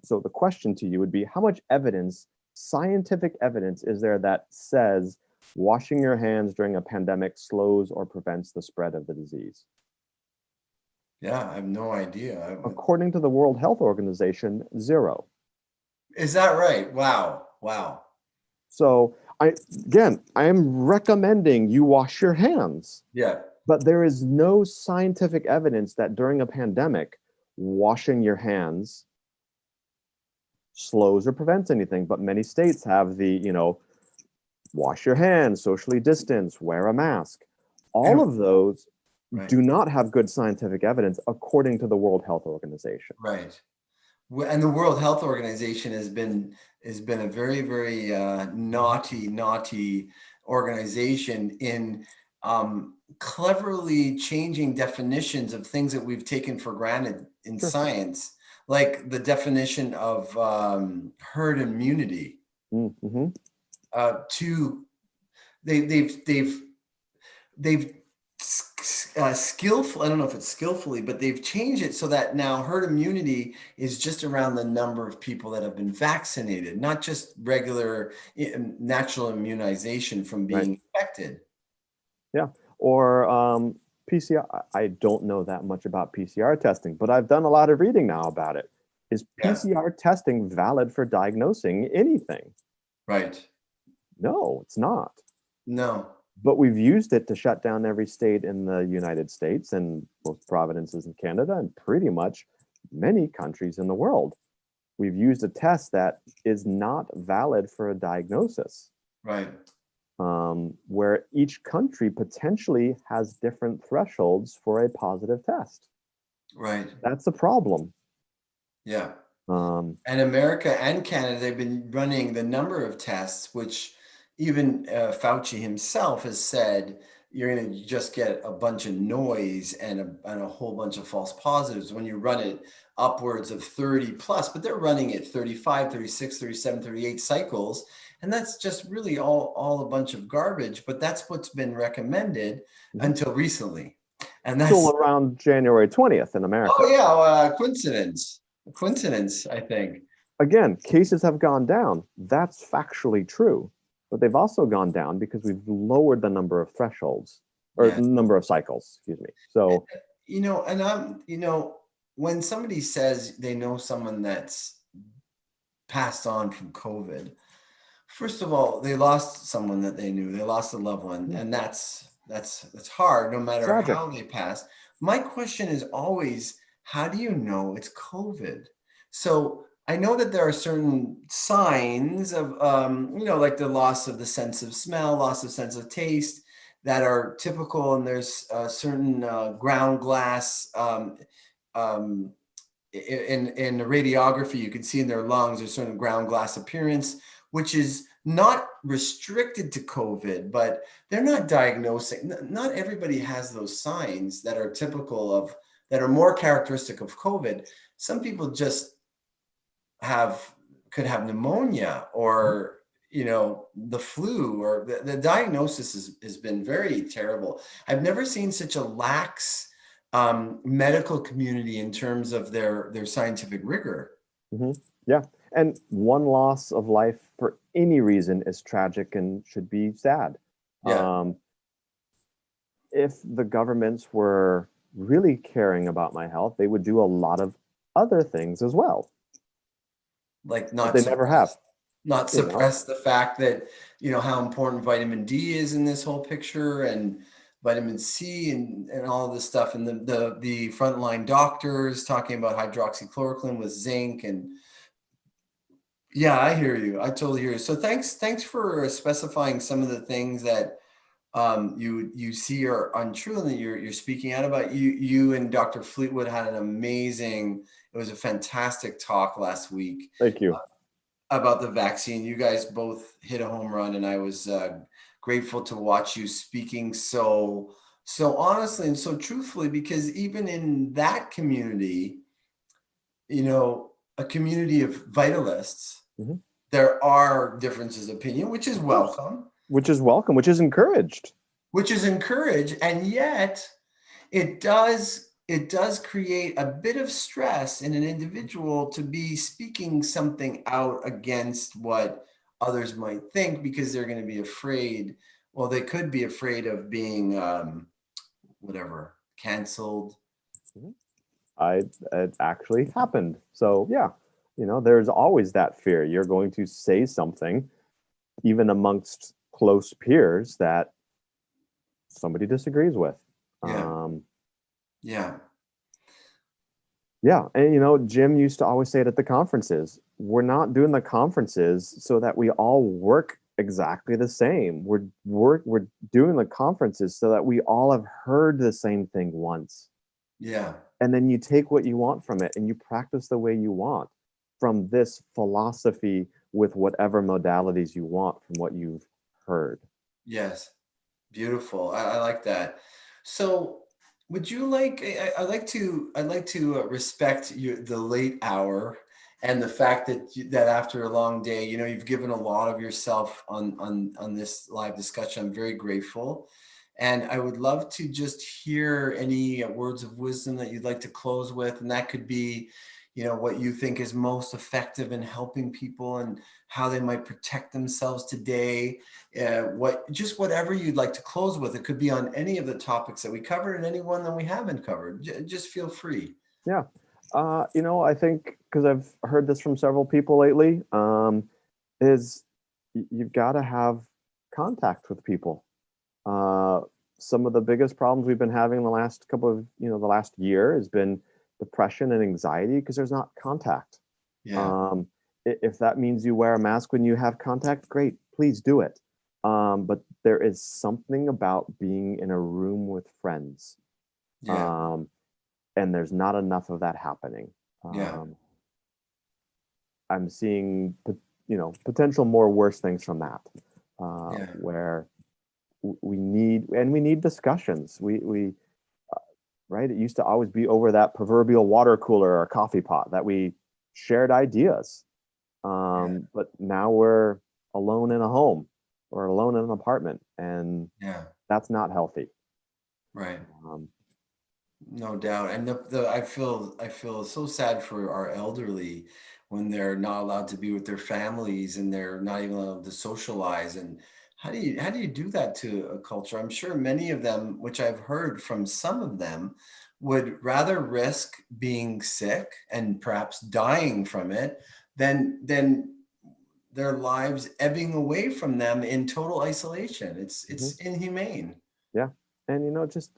so the question to you would be, how much evidence, scientific evidence, is there that says washing your hands during a pandemic slows or prevents the spread of the disease? Yeah, I have no idea. According to the World Health Organization, 0. Is that right? Wow. Wow. So I am recommending you wash your hands. Yeah. But there is no scientific evidence that during a pandemic, washing your hands slows or prevents anything. But many states have the, wash your hands, socially distance, wear a mask. All of those do not have good scientific evidence according to the World Health Organization. Right. And the World Health Organization has been a very, very naughty organization in cleverly changing definitions of things that we've taken for granted in science, like the definition of herd immunity. Mm-hmm. They've skillful, I don't know if it's skillfully, but they've changed it so that now herd immunity is just around the number of people that have been vaccinated, not just regular natural immunization from being infected. Yeah. Or PCR. I don't know that much about PCR testing, but I've done a lot of reading now about it. Is PCR testing valid for diagnosing anything? Right. No, it's not. No. But we've used it to shut down every state in the United States and most provinces in Canada and pretty much many countries in the world. We've used a test that is not valid for a diagnosis. Right. Where each country potentially has different thresholds for a positive test. Right. That's a problem. Yeah. And America and Canada, they've been running the number of tests, which even Fauci himself has said, you're going to just get a bunch of noise and a whole bunch of false positives when you run it upwards of 30 plus, but they're running it 35, 36, 37, 38 cycles. And that's just really all a bunch of garbage, but that's what's been recommended until recently. And that's still around January 20th in America. Oh yeah, coincidence, I think. Again, cases have gone down. That's factually true. But they've also gone down because we've lowered the number of thresholds or number of cycles, excuse me. So, and when somebody says they know someone that's passed on from COVID. First of all, they lost someone that they knew. They lost a loved one, and that's hard, no matter Tragic. how they passed. My question is always, how do you know it's COVID? So I know that there are certain signs of, like the loss of the sense of smell, loss of sense of taste, that are typical, and there's certain ground glass. Um, in the radiography, you can see in their lungs there's certain ground glass appearance, which is not restricted to COVID, but they're not diagnosing. Not everybody has those signs that are typical of, that are more characteristic of COVID. Some people just could have pneumonia, or the flu, or the diagnosis has been very terrible. I've never seen such a lax medical community in terms of their scientific rigor. Yeah. And one loss of life for any reason is tragic and should be sad. Yeah. If the governments were really caring about my health, they would do a lot of other things as well. Like But they never have. not suppress the fact that, how important vitamin D is in this whole picture, and vitamin C, and all of this stuff. And the frontline doctors talking about hydroxychloroquine with zinc. And yeah, I hear you. I totally hear you. So thanks for specifying some of the things that you see are untrue, and that you're speaking out about. You and Dr. Fleetwood had an amazing, it was a fantastic talk last week. Thank you. About the vaccine. You guys both hit a home run, and I was grateful to watch you speaking so honestly and so truthfully, because even in that community, a community of vitalists, there are differences of opinion, which is welcome. Which is welcome, which is encouraged. And yet it does create a bit of stress in an individual to be speaking something out against what others might think, because they're going to be afraid. Well, they could be afraid of being canceled. It actually happened. So yeah, there's always that fear. You're going to say something, even amongst close peers, that somebody disagrees with. Yeah. And Jim used to always say it at the conferences, we're not doing the conferences so that we all work exactly the same. We're doing the conferences so that we all have heard the same thing once. Yeah. And then you take what you want from it and you practice the way you want from this philosophy, with whatever modalities you want from what you've heard. Yes. Beautiful. I like that. So would you like, I'd like to respect the late hour, and the fact that after a long day, you've given a lot of yourself on this live discussion. I'm very grateful. And I would love to just hear any words of wisdom that you'd like to close with. And that could be, what you think is most effective in helping people, and how they might protect themselves today. Whatever you'd like to close with. It could be on any of the topics that we covered, and any one that we haven't covered. Just feel free. Yeah. I think, because I've heard this from several people lately, is you've got to have contact with people. Some of the biggest problems we've been having the last the last year has been depression and anxiety, because there's not contact. Yeah. If that means you wear a mask when you have contact, great, please do it. But there is something about being in a room with friends. Yeah. And there's not enough of that happening. Yeah. I'm seeing, potential more worse things from that, where we need discussions. We right? It used to always be over that proverbial water cooler or coffee pot that we shared ideas. But now we're alone in a home or alone in an apartment, and that's not healthy. Right. No doubt. And I feel so sad for our elderly, when they're not allowed to be with their families, and they're not even allowed to socialize. And how do you do that to a culture? I'm sure many of them, which I've heard from some of them, would rather risk being sick and perhaps dying from it then their lives ebbing away from them in total isolation. It's inhumane. Yeah. And just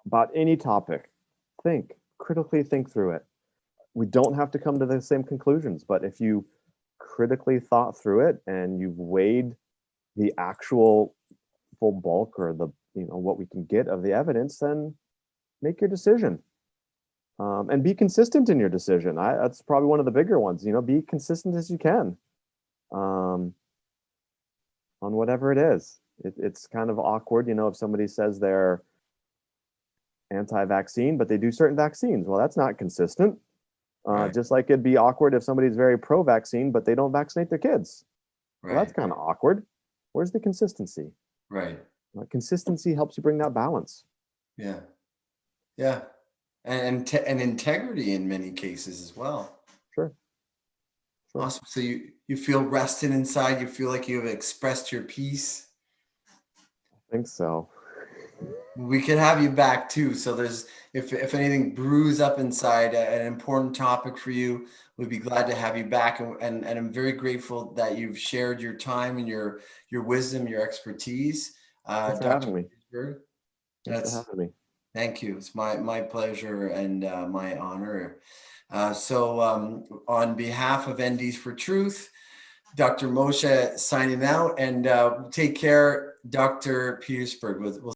about any topic, critically think through it. We don't have to come to the same conclusions, but if you critically thought through it and you've weighed the actual full bulk or the what we can get of the evidence, then make your decision. And be consistent in your decision. That's probably one of the bigger ones. Be consistent as you can on whatever it is. It's kind of awkward, if somebody says they're anti-vaccine, but they do certain vaccines. Well, that's not consistent. Right. Just like it'd be awkward if somebody's very pro-vaccine, but they don't vaccinate their kids. Right. Well, that's kind of awkward. Where's the consistency? Right. Consistency helps you bring that balance. Yeah. Yeah. And integrity in many cases as well. Sure. Awesome. So you feel rested inside. You feel like you have expressed your piece. I think so. We could have you back too. So if anything brews up inside an important topic for you, we'd be glad to have you back. And I'm very grateful that you've shared your time and your wisdom, your expertise. Thanks for having me. Thanks for having me. Thank you. It's my pleasure and my honor. So on behalf of NDs for Truth, Dr. Moshe signing out, and take care, Dr. Petersburg. We'll